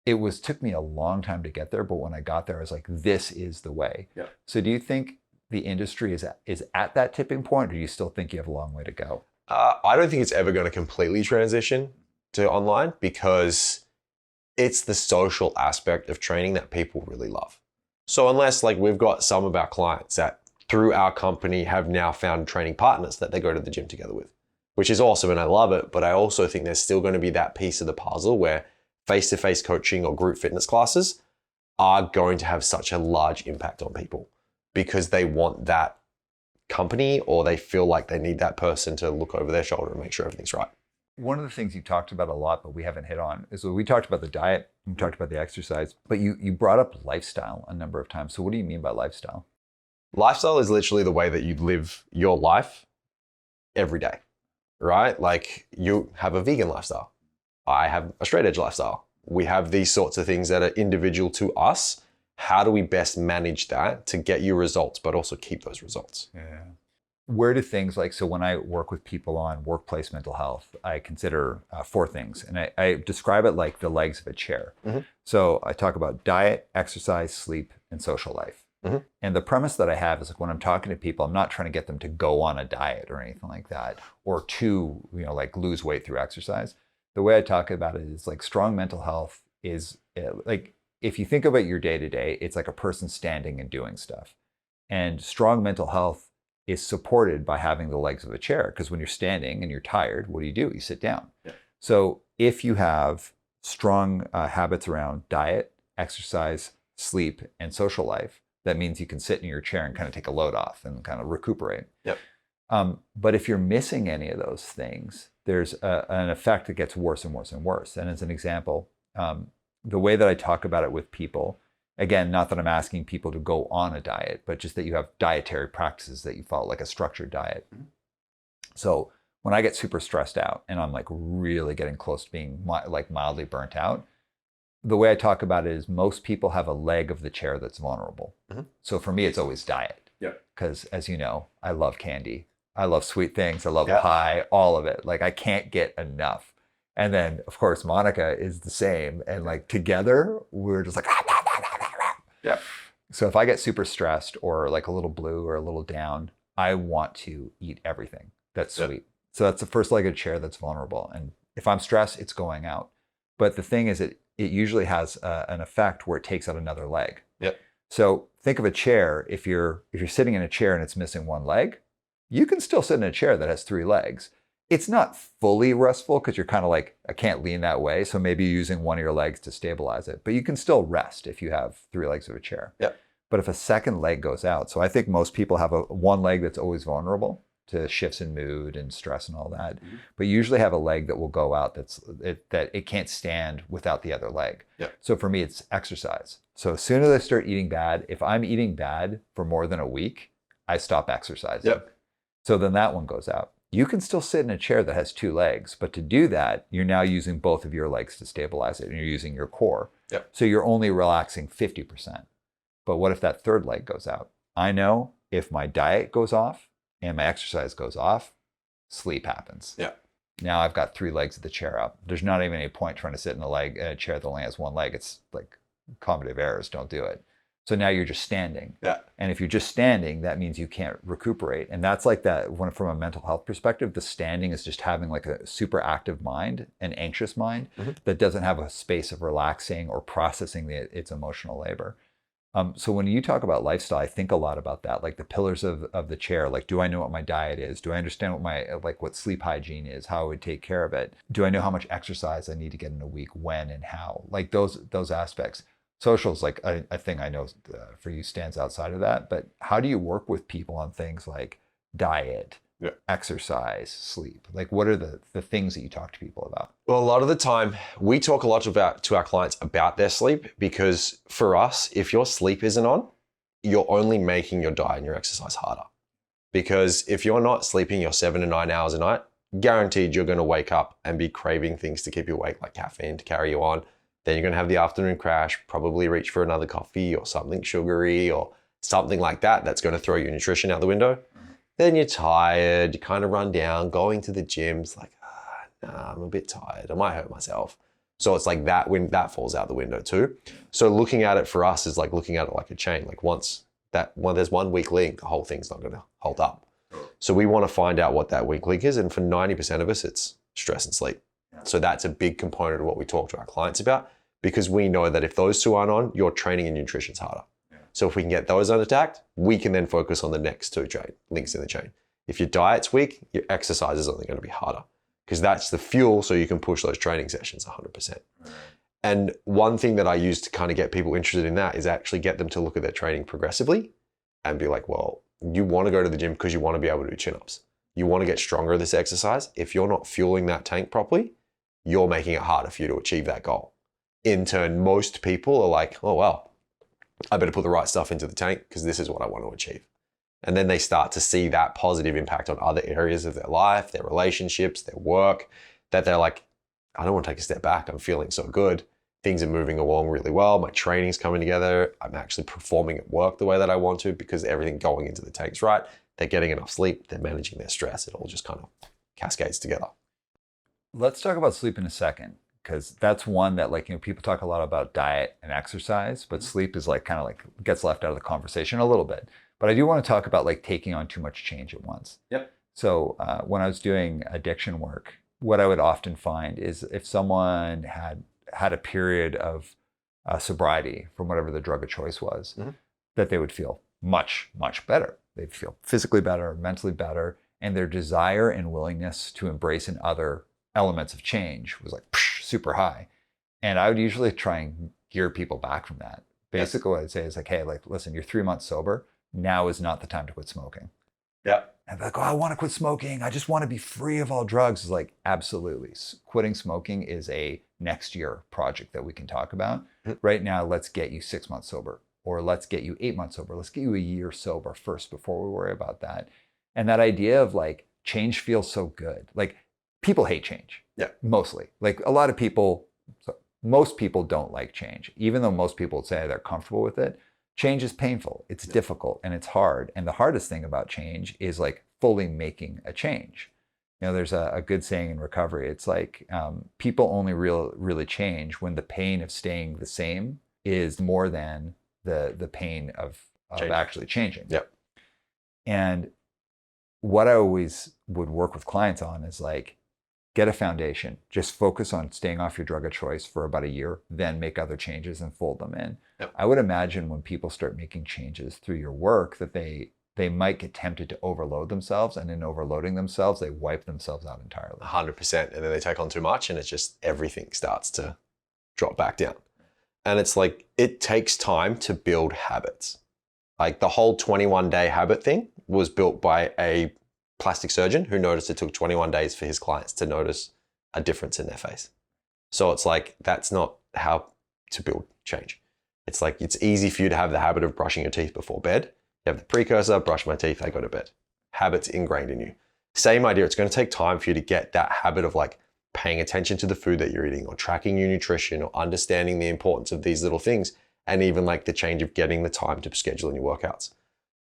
took me a long time to get there, but when I got there, I was like, this is the way. Yeah. So do you think the industry is at that tipping point, or do you still think you have a long way to go? I don't think it's ever going to completely transition to online, because it's the social aspect of training that people really love. So unless like we've got some of our clients that through our company have now found training partners that they go to the gym together with, which is awesome and I love it. But I also think there's still going to be that piece of the puzzle where face-to-face coaching or group fitness classes are going to have such a large impact on people because they want that company, or they feel like they need that person to look over their shoulder and make sure everything's right. One of the things you talked about a lot, but we haven't hit on, is we talked about the diet, we talked about the exercise, but you brought up lifestyle a number of times. So what do you mean by lifestyle? Lifestyle is literally the way that you live your life every day, right? Like you have a vegan lifestyle. I have a straight edge lifestyle. We have these sorts of things that are individual to us. How do we best manage that to get you results, but also keep those results? Yeah. Where do things like, so when I work with people on workplace mental health, I consider 4 things. And I describe it like the legs of a chair. Mm-hmm. So I talk about diet, exercise, sleep, and social life. Mm-hmm. And the premise that I have is like when I'm talking to people, I'm not trying to get them to go on a diet or anything like that, or to, like lose weight through exercise. The way I talk about it is like strong mental health is like, if you think about your day to day, it's like a person standing and doing stuff. And strong mental health is supported by having the legs of a chair, because when you're standing and you're tired, what do? You sit down. Yeah. So if you have strong habits around diet, exercise, sleep, and social life, that means you can sit in your chair and kind of take a load off and kind of recuperate. Yep. But if you're missing any of those things, there's an effect that gets worse and worse and worse. And as an example, the way that I talk about it with people, again, not that I'm asking people to go on a diet, but just that you have dietary practices that you follow, like a structured diet. Mm-hmm. So when I get super stressed out and I'm like really getting close to being like mildly burnt out, the way I talk about it is most people have a leg of the chair that's vulnerable. Mm-hmm. So for me, it's always diet. Yeah. Because as you know, I love candy. I love sweet things. I love pie, all of it. Like I can't get enough. And then of course, Monica is the same. And like together, we're just like, yeah. So if I get super stressed or like a little blue or a little down, I want to eat everything that's sweet. So that's the first leg of the chair that's vulnerable. And if I'm stressed, it's going out. But the thing is, it usually has an effect where it takes out another leg. Yep. So think of a chair. If you're sitting in a chair and it's missing one leg, you can still sit in a chair that has 3 legs. It's not fully restful because you're kind of like, I can't lean that way. So maybe you're using one of your legs to stabilize it. But you can still rest if you have 3 legs of a chair. Yep. But if a second leg goes out, so I think most people have one leg that's always vulnerable to shifts in mood and stress and all that. Mm-hmm. But you usually have a leg that will go out that it can't stand without the other leg. Yep. So for me, it's exercise. So as soon as I start eating bad, if I'm eating bad for more than a week, I stop exercising. Yep. So then that one goes out. You can still sit in a chair that has 2 legs, but to do that, you're now using both of your legs to stabilize it and you're using your core. Yep. So you're only relaxing 50%. But what if that third leg goes out? I know if my diet goes off and my exercise goes off, sleep happens. Yeah. Now I've got 3 legs of the chair up. There's not even any point trying to sit in a chair that only has 1 leg. It's like cognitive errors, don't do it. So now you're just standing. Yeah. And if you're just standing, that means you can't recuperate. And that's like that from a mental health perspective, the standing is just having like a super active mind, an anxious mind that doesn't have a space of relaxing or processing its emotional labor. So when you talk about lifestyle, I think a lot about that, like the pillars of the chair. Like, do I know what my diet is? Do I understand what sleep hygiene is? How I would take care of it? Do I know how much exercise I need to get in a week? When and how? Like those aspects. Social is like a thing I know for you stands outside of that. But how do you work with people on things like diet, exercise, sleep? Like, what are the things that you talk to people about? Well, a lot of the time we talk a lot to our clients about their sleep, because for us, if your sleep isn't on, you're only making your diet and your exercise harder. Because if you're not sleeping your 7 to 9 hours a night, guaranteed you're going to wake up and be craving things to keep you awake, like caffeine to carry you on. Then you're going to have the afternoon crash, probably reach for another coffee or something sugary or something like that that's going to throw your nutrition out the window. Then you're tired, you kind of run down, going to the gym's like, nah, I'm a bit tired, I might hurt myself. So it's like that when that falls out the window too. So looking at it for us is like looking at it like a chain. Like once there's one weak link, the whole thing's not going to hold up. So we want to find out what that weak link is. And for 90% of us, it's stress and sleep. So that's a big component of what we talk to our clients about, because we know that if those 2 aren't on, your training and nutrition's harder. Yeah. So if we can get those unattacked, we can then focus on the next 2 links in the chain. If your diet's weak, your exercise is only going to be harder, because that's the fuel so you can push those training sessions 100%. Right. And one thing that I use to kind of get people interested in that is actually get them to look at their training progressively and be like, well, you want to go to the gym because you want to be able to do chin-ups. You want to get stronger at this exercise. If you're not fueling that tank properly, you're making it harder for you to achieve that goal. In turn, most people are like, oh, well, I better put the right stuff into the tank because this is what I want to achieve. And then they start to see that positive impact on other areas of their life, their relationships, their work, that they're like, I don't want to take a step back. I'm feeling so good. Things are moving along really well. My training's coming together. I'm actually performing at work the way that I want to because everything going into the tank's right. They're getting enough sleep. They're managing their stress. It all just kind of cascades together. Let's talk about sleep in a second, because that's one that people talk a lot about diet and exercise, but sleep is kind of gets left out of the conversation a little bit. But I do want to talk about taking on too much change at once. Yep. So when I was doing addiction work, what I would often find is if someone had a period of sobriety from whatever the drug of choice was, that they would feel much, much better. They'd feel physically better, mentally better, and their desire and willingness to embrace in other elements of change was super high. And I would usually try and gear people back from that. Basically what I'd say is hey, listen, you're 3 months sober. Now is not the time to quit smoking. Yeah. And they're like, oh, I want to quit smoking. I just want to be free of all drugs. It's like, absolutely. Quitting smoking is a next year project that we can talk about. Right now, let's get you 6 months sober, or let's get you 8 months sober. Let's get you a year sober first before we worry about that. And that idea of like, change feels so good. Like, people hate change. Yeah. Mostly. Like a lot of people, most people don't like change, even though most people say they're comfortable with it. Change is painful, it's difficult, and it's hard. And the hardest thing about change is like fully making a change. You know, there's a good saying in recovery. It's like people only really change when the pain of staying the same is more than the pain of actually changing. Yep. And what I always would work with clients on is like, get a foundation. Just focus on staying off your drug of choice for about a year, then make other changes and fold them in. Yep. I would imagine when people start making changes through your work that they might get tempted to overload themselves, and in overloading themselves, they wipe themselves out entirely. 100%. And then they take on too much, and it's just everything starts to drop back down. And it's like, it takes time to build habits. Like the whole 21-day habit thing was built by a plastic surgeon who noticed it took 21 days for his clients to notice a difference in their face. So it's like, that's not how to build change. It's like, it's easy for you to have the habit of brushing your teeth before bed. You have the precursor, brush my teeth, I go to bed. Habits ingrained in you. Same idea. It's going to take time for you to get that habit of like paying attention to the food that you're eating, or tracking your nutrition, or understanding the importance of these little things. And even like the change of getting the time to schedule in your workouts.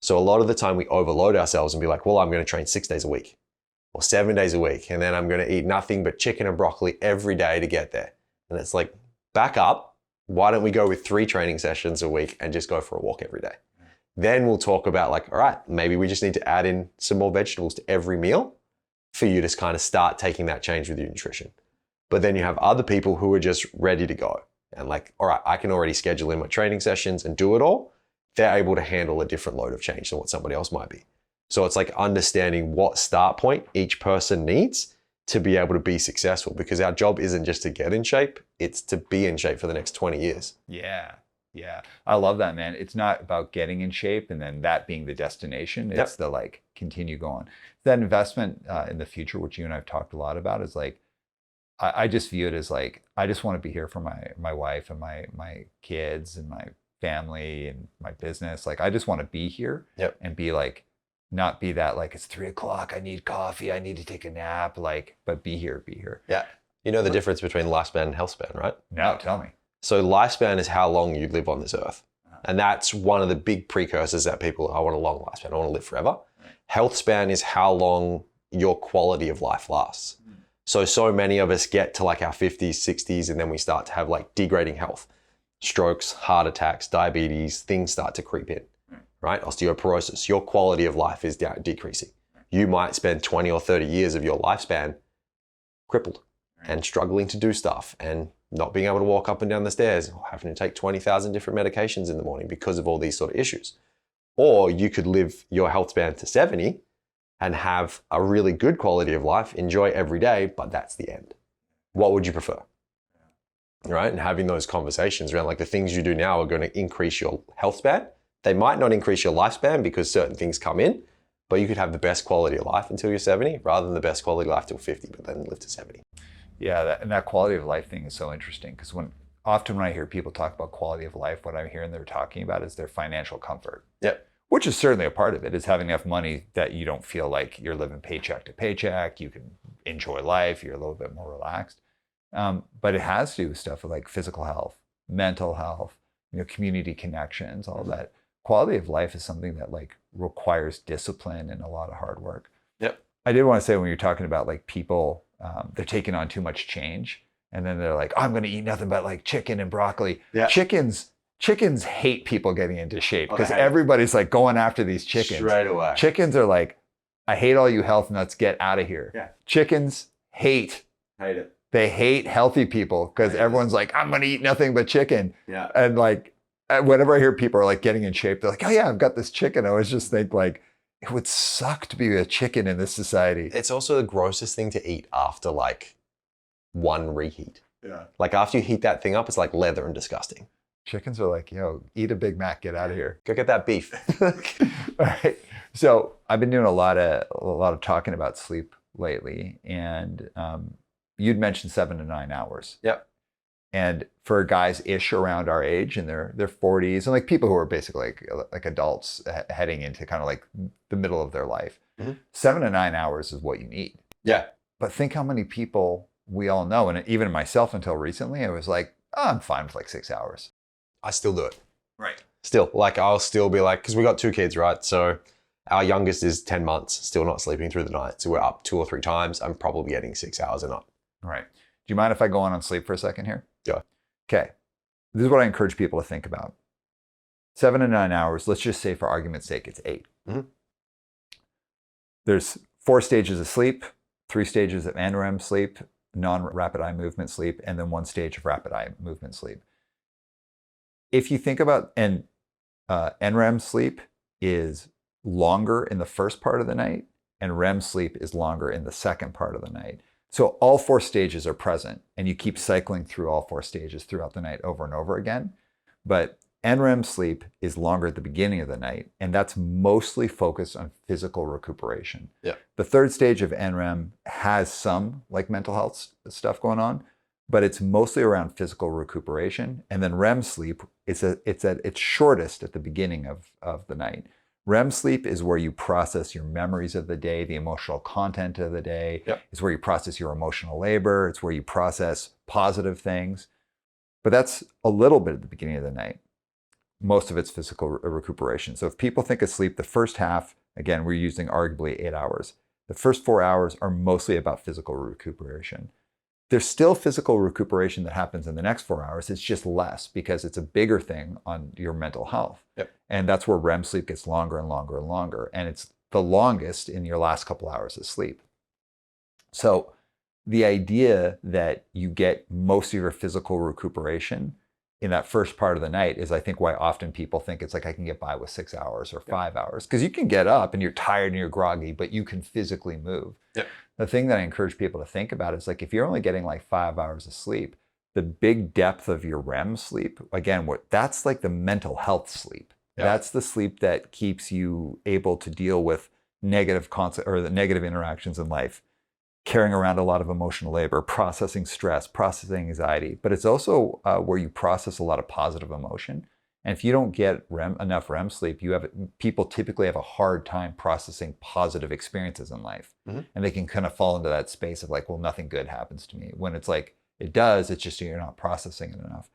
So a lot of the time we overload ourselves and be like, well, I'm going to train 6 days a week or 7 days a week. And then I'm going to eat nothing but chicken and broccoli every day to get there. And it's like, back up. Why don't we go with 3 training sessions a week and just go for a walk every day? Then we'll talk about like, all right, maybe we just need to add in some more vegetables to every meal for you to kind of start taking that change with your nutrition. But then you have other people who are just ready to go and like, all right, I can already schedule in my training sessions and do it all. They're able to handle a different load of change than what somebody else might be. So it's like understanding what start point each person needs to be able to be successful, because our job isn't just to get in shape, it's to be in shape for the next 20 years. Yeah. I love that, man. It's not about getting in shape and then that being the destination. It's the like, continue going. That investment in the future, which you and I've talked a lot about, is like, I just view it as like, I just want to be here for my wife and my kids and my family and my business. Like, I just want to be here and be like, not be that like, it's 3 o'clock, I need coffee, I need to take a nap, like, but be here. Yeah. You know the difference between lifespan and healthspan, right? No, tell me. So lifespan is how long you live on this earth. And that's one of the big precursors that people, I want a long lifespan, I want to live forever. Healthspan is how long your quality of life lasts. So many of us get to like our 50s, 60s, and then we start to have like degrading health. Strokes, heart attacks, diabetes, things start to creep in, right? Osteoporosis, your quality of life is decreasing. You might spend 20 or 30 years of your lifespan crippled and struggling to do stuff and not being able to walk up and down the stairs, or having to take 20,000 different medications in the morning because of all these sort of issues. Or you could live your health span to 70 and have a really good quality of life, enjoy every day, but that's the end. What would you prefer? Right? And having those conversations around like the things you do now are going to increase your health span. They might not increase your lifespan because certain things come in, but you could have the best quality of life until you're 70 rather than the best quality of life till 50, but then live to 70. Yeah, that quality of life thing is so interesting, because often when I hear people talk about quality of life, what I'm hearing they're talking about is their financial comfort. Yep. Which is certainly a part of it, is having enough money that you don't feel like you're living paycheck to paycheck. You can enjoy life. You're a little bit more relaxed. But it has to do with stuff like physical health, mental health, community connections, all that. Quality of life is something that like requires discipline and a lot of hard work. Yep. I did want to say, when you're talking about like people, they're taking on too much change, and then they're like, I'm going to eat nothing but like chicken and broccoli. Yeah. Chickens hate people getting into shape, because everybody's like going after these chickens. Straight away. Chickens are like, I hate all you health nuts, get out of here. Yeah. Chickens hate it. They hate healthy people, because everyone's like, I'm going to eat nothing but chicken. Yeah. And like, whenever I hear people are like getting in shape, they're like, oh yeah, I've got this chicken. I always just think like, it would suck to be a chicken in this society. It's also the grossest thing to eat after like one reheat. Yeah. Like after you heat that thing up, it's like leather and disgusting. Chickens are like, eat a Big Mac, get out of here. Go get that beef. All right. So I've been doing a lot of talking about sleep lately, and you'd mentioned 7 to 9 hours. Yep. And for guys ish around our age in their 40s, and like people who are basically like adults heading into kind of like the middle of their life, 7 to 9 hours is what you need. Yeah. But think how many people we all know, and even myself until recently, I was like, oh, I'm fine with like 6 hours. I still do it. Right. Still, like I'll still be like, because we got 2 kids, right? So our youngest is 10 months, still not sleeping through the night. So we're up 2 or 3 times. I'm probably getting 6 hours a night. Right. Do you mind if I go on sleep for a second here? Yeah. Okay. This is what I encourage people to think about. 7 to 9 hours, let's just say for argument's sake, it's 8. There's 4 stages of sleep, 3 stages of NREM sleep, non-rapid eye movement sleep, and then 1 stage of rapid eye movement sleep. If you think about, and NREM sleep is longer in the first part of the night, and REM sleep is longer in the second part of the night. So all 4 stages are present, and you keep cycling through all 4 stages throughout the night over and over again. But NREM sleep is longer at the beginning of the night, and that's mostly focused on physical recuperation. Yeah. The 3rd stage of NREM has some like mental health stuff going on, but it's mostly around physical recuperation. And then REM sleep, it's at its shortest at the beginning of the night. REM sleep is where you process your memories of the day, the emotional content of the day. Yep. It's where you process your emotional labor. It's where you process positive things. But that's a little bit at the beginning of the night. Most of it's physical recuperation. So if people think of sleep, the first half, again, we're using arguably 8 hours. The first 4 hours are mostly about physical recuperation. There's still physical recuperation that happens in the next 4 hours. It's just less because it's a bigger thing on your mental health. Yep. And that's where REM sleep gets longer and longer and longer. And it's the longest in your last couple hours of sleep. So the idea that you get most of your physical recuperation in that first part of the night is, I think, why often people think it's like, I can get by with 6 hours or 5 hours. Because you can get up and you're tired and you're groggy, but you can physically move. Yep. The thing that I encourage people to think about is like, if you're only getting like 5 hours of sleep, the big depth of your REM sleep, again, that's like the mental health sleep. Yeah. That's the sleep that keeps you able to deal with the negative interactions in life, carrying around a lot of emotional labor, processing stress, processing anxiety. But it's also where you process a lot of positive emotion. And if you don't get enough REM sleep, people typically have a hard time processing positive experiences in life. And they can kind of fall into that space of like, well, nothing good happens to me. When it's like, it does, it's just you're not processing it enough.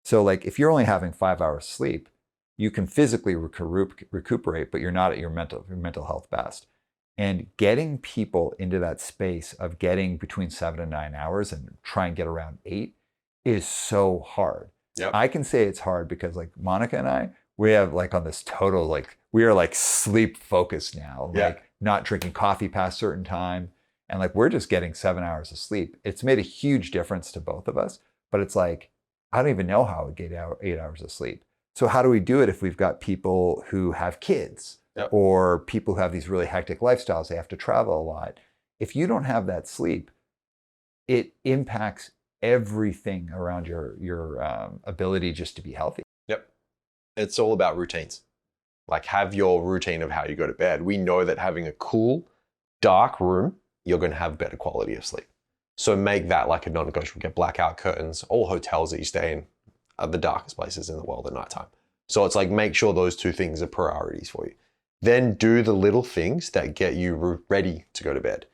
So like, if you're only having 5 hours sleep, you can physically recuperate, but you're not at your mental health best. And getting people into that space of getting between 7 and 9 hours and try and get around 8 is so hard. Yep. I can say it's hard because like Monica and I, we have like on this total, like we are like sleep focused now, like not drinking coffee past certain time. And like, we're just getting 7 hours of sleep. It's made a huge difference to both of us, but it's like, I don't even know how I would get 8 hours of sleep. So how do we do it if we've got people who have kids? Yep. Or people who have these really hectic lifestyles, they have to travel a lot. If you don't have that sleep, it impacts everything around your ability just to be healthy. Yep. It's all about routines. Like, have your routine of how you go to bed. We know that having a cool, dark room, you're going to have better quality of sleep. So make that like a non-negotiable. Get blackout curtains. All hotels that you stay in are the darkest places in the world at nighttime. So it's like, make sure those 2 things are priorities for you. Then do the little things that get you ready to go to bed.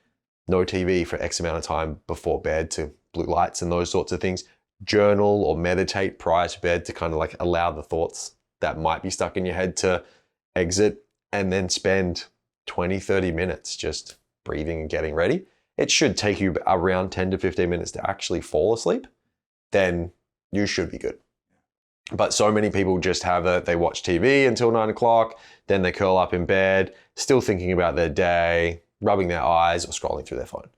No TV for X amount of time before bed to blue lights and those sorts of things. Journal or meditate prior to bed to kind of like allow the thoughts that might be stuck in your head to exit, and then spend 20, 30 minutes just breathing and getting ready. It should take you around 10 to 15 minutes to actually fall asleep. Then you should be good. But so many people just they watch TV until 9 o'clock, then they curl up in bed, still thinking about their day, rubbing their eyes or scrolling through their phone.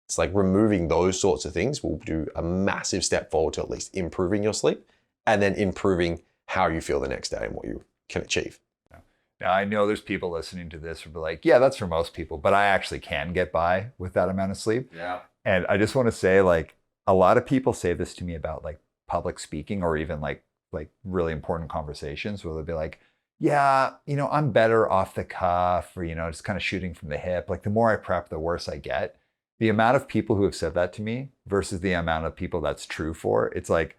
It's like removing those sorts of things will do a massive step forward to at least improving your sleep and then improving how you feel the next day and what you can achieve. Now, I know there's people listening to this who will be like, yeah, that's for most people, but I actually can get by with that amount of sleep. Yeah. And I just want to say, like, a lot of people say this to me about like public speaking or even like really important conversations where they'll be like, yeah, I'm better off the cuff or, just kind of shooting from the hip. Like the more I prep, the worse I get. The amount of people who have said that to me versus the amount of people that's true for, it's like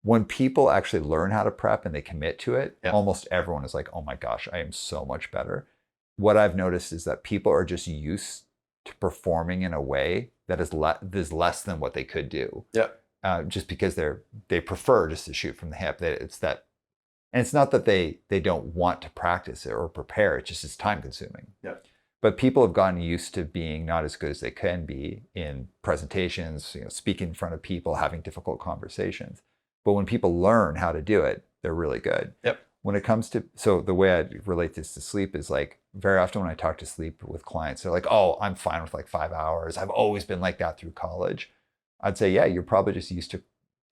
when people actually learn how to prep and they commit to it, Yeah. almost everyone is like, oh my gosh, I am so much better. What I've noticed is that people are just used to performing in a way that is less than what they could do. Yeah. Just because they prefer just to shoot from the hip. And it's not that they don't want to practice it or prepare. It's just it's time consuming. Yeah. But people have gotten used to being not as good as they can be in presentations, speaking in front of people, having difficult conversations. But when people learn how to do it, they're really good. Yep. When it comes to, so the way I relate this to sleep is like very often when I talk to sleep with clients, they're like, oh, I'm fine with like 5 hours. I've always been like that through college. I'd say, yeah, you're probably just used to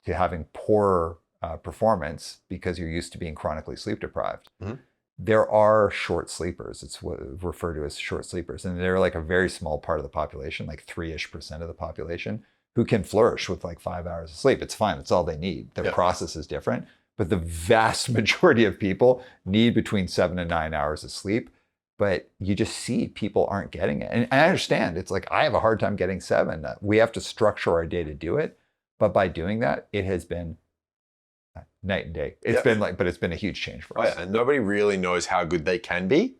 having poor performance because you're used to being chronically sleep deprived. Mm-hmm. There are short sleepers. It's what referred to as short sleepers. And they're like a very small part of the population, like 3-ish% of the population who can flourish with like 5 hours of sleep. It's fine. It's all they need. Their process is different. But the vast majority of people need between 7 and 9 hours of sleep. But you just see people aren't getting it. And I understand. It's like, I have a hard time getting 7. We have to structure our day to do it. But by doing that, it has been night and day. It's been but it's been a huge change for us. And nobody really knows how good they can be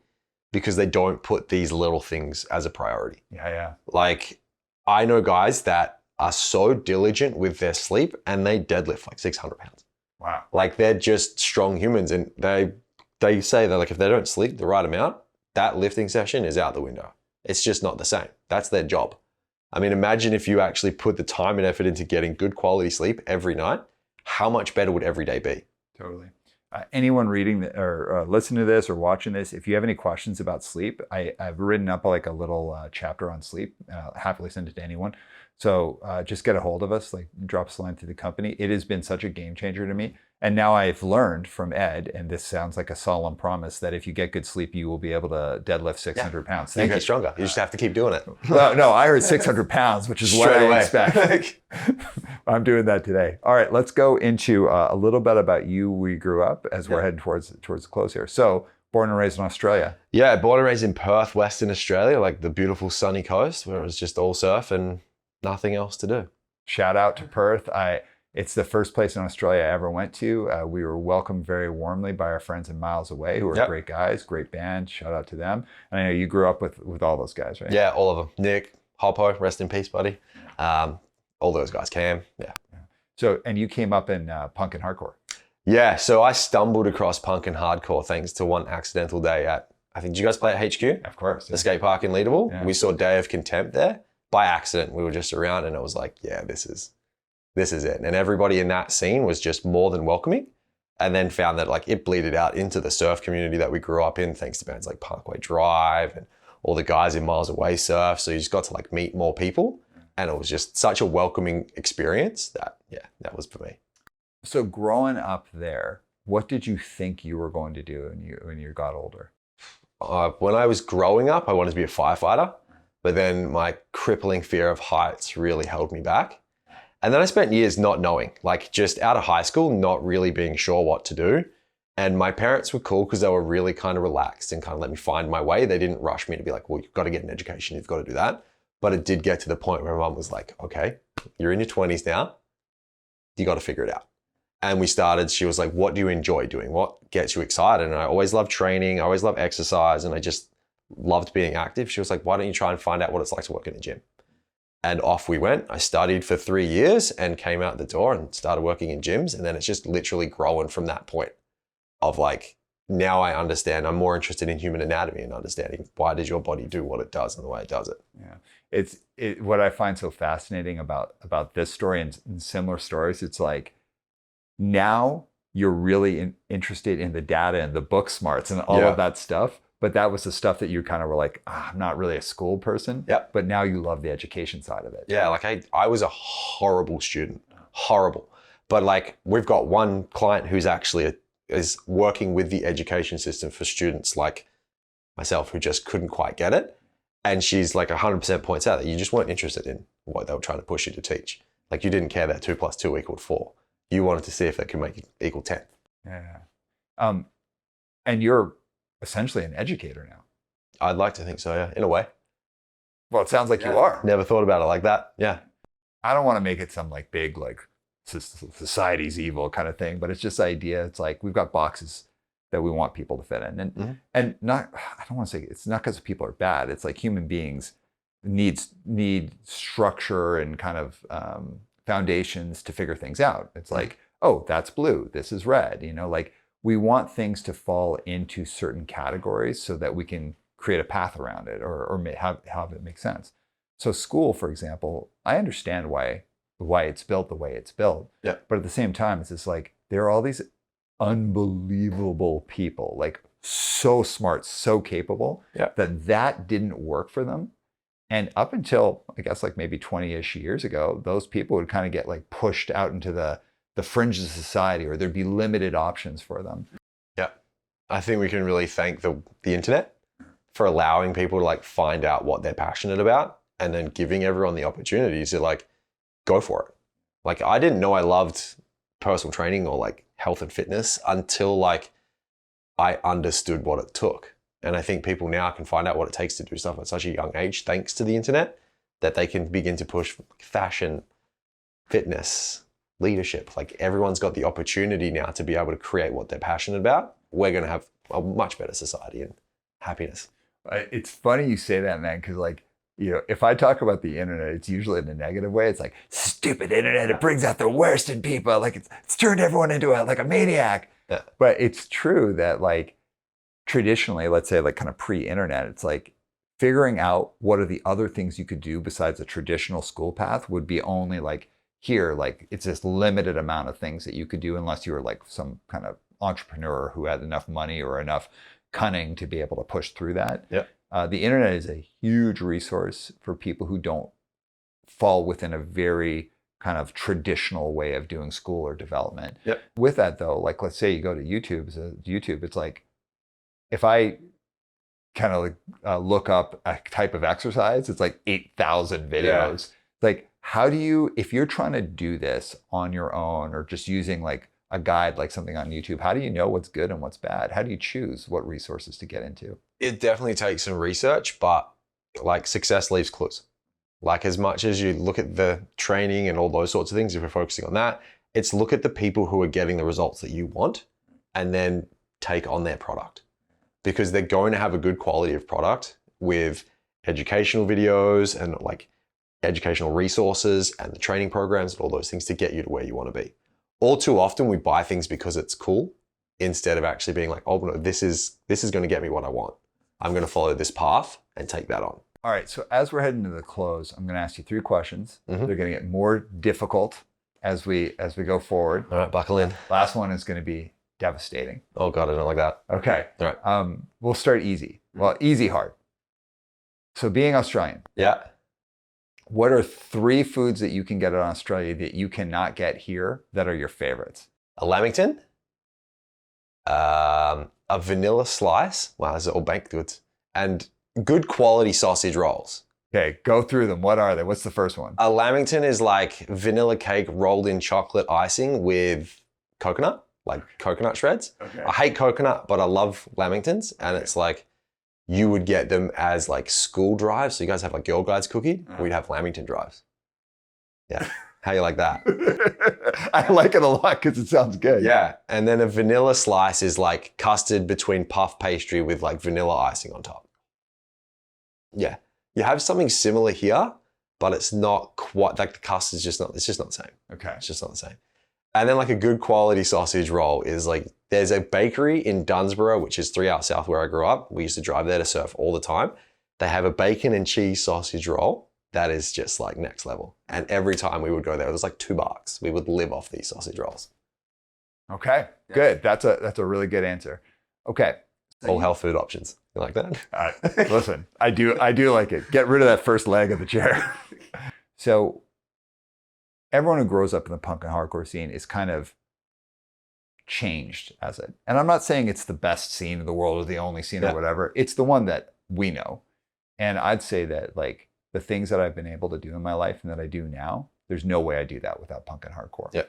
because they don't put these little things as a priority. Yeah. Like I know guys that are so diligent with their sleep and they deadlift like 600 pounds. Wow. Like they're just strong humans and they say that like if they don't sleep the right amount, that lifting session is out the window. It's just not the same. That's their job. I mean, imagine if you actually put the time and effort into getting good quality sleep every night, how much better would every day be? Totally. Anyone reading or listening to this or watching this, if you have any questions about sleep, I've written up like a little chapter on sleep. I'll happily send it to anyone. So just get a hold of us, like drop us a line through the company. It has been such a game changer to me. And now I've learned from Ed, and this sounds like a solemn promise, that if you get good sleep, you will be able to deadlift 600 pounds. You get stronger. You just have to keep doing it. Well, no, I heard 600 pounds, which is what I expect. I'm doing that today. All right, let's go into a little bit about you, where you grew up, as we're heading towards the close here. So, born and raised in Australia. Yeah, born and raised in Perth, Western Australia, like the beautiful sunny coast where it was just all surf and nothing else to do. Shout out to Perth. It's the first place in Australia I ever went to. We were welcomed very warmly by our friends in Miles Away, who are great guys, great band. Shout out to them. And I know you grew up with all those guys, right? Yeah, all of them. Nick, Hoppo, rest in peace, buddy. All those guys. Cam, yeah. So, and you came up in punk and hardcore. Yeah, so I stumbled across punk and hardcore thanks to one accidental day at, I think, did you guys play at HQ? Of course. The skate park in Leederville. Yeah. We saw Day of Contempt there. By accident, we were just around and it was like, yeah, this is it. And everybody in that scene was just more than welcoming. And then found that like it bleeded out into the surf community that we grew up in, thanks to bands like Parkway Drive and all the guys in Miles Away surf. So you just got to like meet more people. And it was just such a welcoming experience that was for me. So growing up there, what did you think you were going to do when you got older? When I was growing up, I wanted to be a firefighter. But then my crippling fear of heights really held me back. And then I spent years not knowing, like just out of high school, not really being sure what to do. And my parents were cool because they were really kind of relaxed and kind of let me find my way. They didn't rush me to be like, well, you've got to get an education, you've got to do that. But it did get to the point where mom was like, okay, you're in your 20s now, you got to figure it out. And she was like, what do you enjoy doing? What gets you excited? And I always loved training, I always loved exercise, and I just loved being active. She was like, why don't you try and find out what it's like to work in a gym? And off we went. I studied for 3 years and came out the door and started working in gyms. And then it's just literally grown from that point of like, now I understand. I'm more interested in human anatomy and understanding why does your body do what it does and the way it does it. Yeah, what I find so fascinating about this story and similar stories, it's like now you're really interested in the data and the book smarts and all of that stuff. But that was the stuff that you kind of were like, I'm not really a school person. Yep. But now you love the education side of it. Yeah, like I was a horrible student, horrible. But like we've got one client who's actually is working with the education system for students like myself who just couldn't quite get it. And she's like 100% points out that you just weren't interested in what they were trying to push you to teach. Like you didn't care that 2 + 2 = 4. You wanted to see if they could make it equal 10. Yeah. And you're essentially an educator now. I'd like to think so, yeah, in a way. Well, it sounds like you are. Never thought about it like that. Yeah. I don't want to make it some like big, like society's evil kind of thing, but it's just the idea. It's like we've got boxes that we want people to fit in. And not, I don't want to say it's not because people are bad. It's like human beings need structure and kind of foundations to figure things out. It's like, oh, that's blue. This is red. You know, like we want things to fall into certain categories so that we can create a path around it or have it make sense. So school, for example, I understand why it's built the way it's built. Yeah. But at the same time, it's just like there are all these unbelievable people, like so smart, so capable, that didn't work for them. And up until, I guess, like maybe 20-ish years ago, those people would kind of get like pushed out into the fringes of society, or there'd be limited options for them. Yeah. I think we can really thank the internet for allowing people to like find out what they're passionate about and then giving everyone the opportunity to like go for it. Like I didn't know I loved personal training or like health and fitness until like I understood what it took. And I think people now can find out what it takes to do stuff at such a young age, thanks to the internet, that they can begin to push fashion, fitness, leadership. Like everyone's got the opportunity now to be able to create what they're passionate about. We're going to have a much better society and happiness. It's funny you say that, man, because like, you know, if I talk about the internet, it's usually in a negative way. It's like, stupid internet, it brings out the worst in people. Like it's turned everyone into a maniac. Yeah. But it's true that like traditionally, let's say like kind of pre-internet, it's like figuring out what are the other things you could do besides a traditional school path would be only like here, like it's this limited amount of things that you could do unless you were like some kind of entrepreneur who had enough money or enough cunning to be able to push through that. Yeah. The internet is a huge resource for people who don't fall within a very kind of traditional way of doing school or development. Yep. With that though, like let's say you go to YouTube, it's like, if I kind of like look up a type of exercise, it's like 8,000 videos. Yeah. Like, how do you, if you're trying to do this on your own or just using like a guide, like something on YouTube, how do you know what's good and what's bad? How do you choose what resources to get into? It definitely takes some research, but like success leaves clues. Like as much as you look at the training and all those sorts of things, if we're focusing on that, it's look at the people who are getting the results that you want and then take on their product. Because they're going to have a good quality of product with educational videos and like educational resources and the training programs and all those things to get you to where you want to be. All too often we buy things because it's cool instead of actually being like, oh no, this is going to get me what I want. I'm going to follow this path and take that on. All right, so as we're heading to the close, I'm going to ask you 3 questions. Mm-hmm. They're going to get more difficult as we go forward. All right, buckle in. Last one is going to be devastating. Oh God, I don't like that. Okay. All right. We'll start easy. Well, easy hard. So being Australian. Yeah. What are 3 foods that you can get in Australia that you cannot get here that are your favorites? A lamington, a vanilla slice. Wow, those are all baked goods. And good quality sausage rolls. Okay, go through them. What are they? What's the first one? A lamington is like vanilla cake rolled in chocolate icing with coconut, like coconut shreds. Okay. I hate coconut, but I love lamingtons. And it's like, you would get them as like school drives. So you guys have like Girl Guides cookie. We'd have lamington drives. Yeah. How you like that? I like it a lot because it sounds good. Yeah. And then a vanilla slice is like custard between puff pastry with like vanilla icing on top. Yeah. You have something similar here, but it's not quite like the custard's just not, it's just not the same. Okay. It's just not the same. And then like a good quality sausage roll is like, there's a bakery in Dunsborough, which is 3 hours south where I grew up. We used to drive there to surf all the time. They have a bacon and cheese sausage roll that is just like next level. And every time we would go there, it was like $2. We would live off these sausage rolls. Okay, good. That's a really good answer. Okay. All health food options. You like that? Listen, I do like it. Get rid of that first leg of the chair. So everyone who grows up in the punk and hardcore scene is kind of changed as it. And I'm not saying it's the best scene in the world or the only scene or whatever. It's the one that we know. And I'd say that like the things that I've been able to do in my life and that I do now, there's no way I do that without punk and hardcore. Yeah.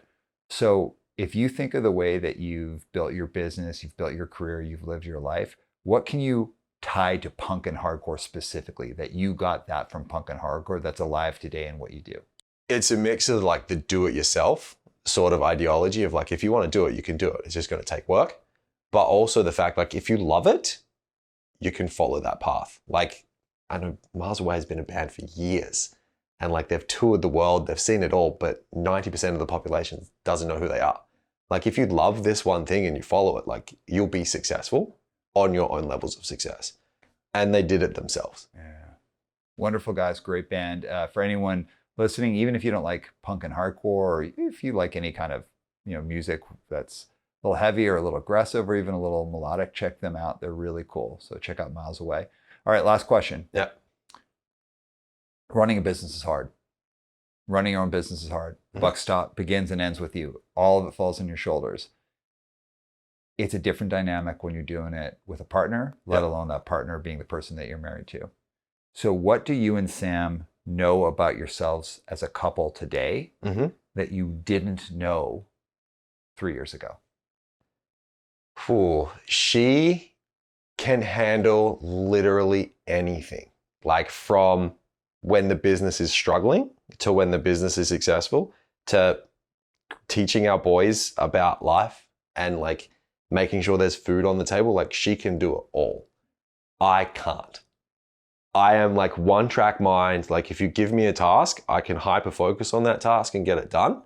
So if you think of the way that you've built your business, you've built your career, you've lived your life, what can you tie to punk and hardcore specifically that you got that from punk and hardcore that's alive today in what you do? It's a mix of like the do-it-yourself sort of ideology of like, if you want to do it, you can do it. It's just going to take work. But also the fact, like, if you love it, you can follow that path. Like, I know Miles Away has been a band for years. And like, they've toured the world, they've seen it all, but 90% of the population doesn't know who they are. Like, if you love this one thing and you follow it, like, you'll be successful on your own levels of success. And they did it themselves. Yeah. Wonderful guys, great band. For anyone listening, even if you don't like punk and hardcore, or if you like any kind of, music that's a little heavy or a little aggressive or even a little melodic, check them out. They're really cool. So check out Miles Away. All right, last question. Yeah. Running a business is hard. Running your own business is hard. Mm-hmm. Buck stop begins and ends with you. All of it falls on your shoulders. It's a different dynamic when you're doing it with a partner, let alone that partner being the person that you're married to. So what do you and Sam know about yourselves as a couple today that you didn't know 3 years ago? Ooh, she can handle literally anything. Like, from when the business is struggling to when the business is successful, to teaching our boys about life and like making sure there's food on the table. Like, she can do it all. I can't. I am like one track mind. Like, if you give me a task, I can hyper focus on that task and get it done.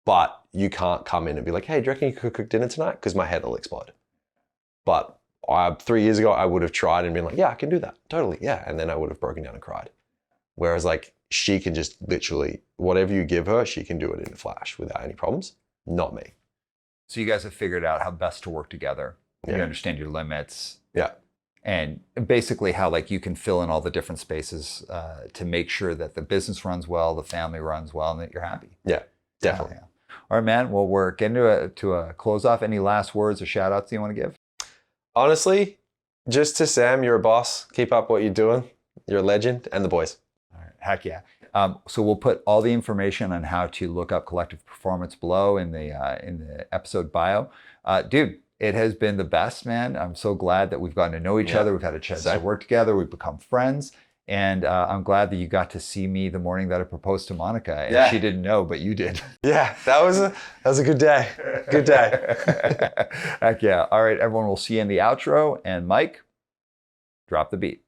But you can't come in and be like, hey, do you reckon you could cook dinner tonight? Because my head will explode. But 3 years ago, I would have tried and been like, yeah, I can do that. Totally. Yeah. And then I would have broken down and cried. Whereas like, she can just literally, whatever you give her, she can do it in a flash without any problems. Not me. So you guys have figured out how best to work together. Yeah. You understand your limits. Yeah. And basically how like you can fill in all the different spaces to make sure that the business runs well, the family runs well, and that you're happy. Yeah, definitely. Yeah. All right, man. Well, we're getting to a close off. Any last words or shout outs you want to give? Honestly, just to Sam, you're a boss. Keep up what you're doing. You're a legend, and the boys. All right. Heck yeah. So we'll put all the information on how to look up Collective Performance below in the episode bio. Dude, it has been the best, man. I'm so glad that we've gotten to know each other. We've had a chance to work together. We've become friends. And I'm glad that you got to see me the morning that I proposed to Monica. And she didn't know, but you did. Yeah, that was a good day. Good day. Heck yeah. All right, everyone, we'll see you in the outro. And Mike, drop the beat.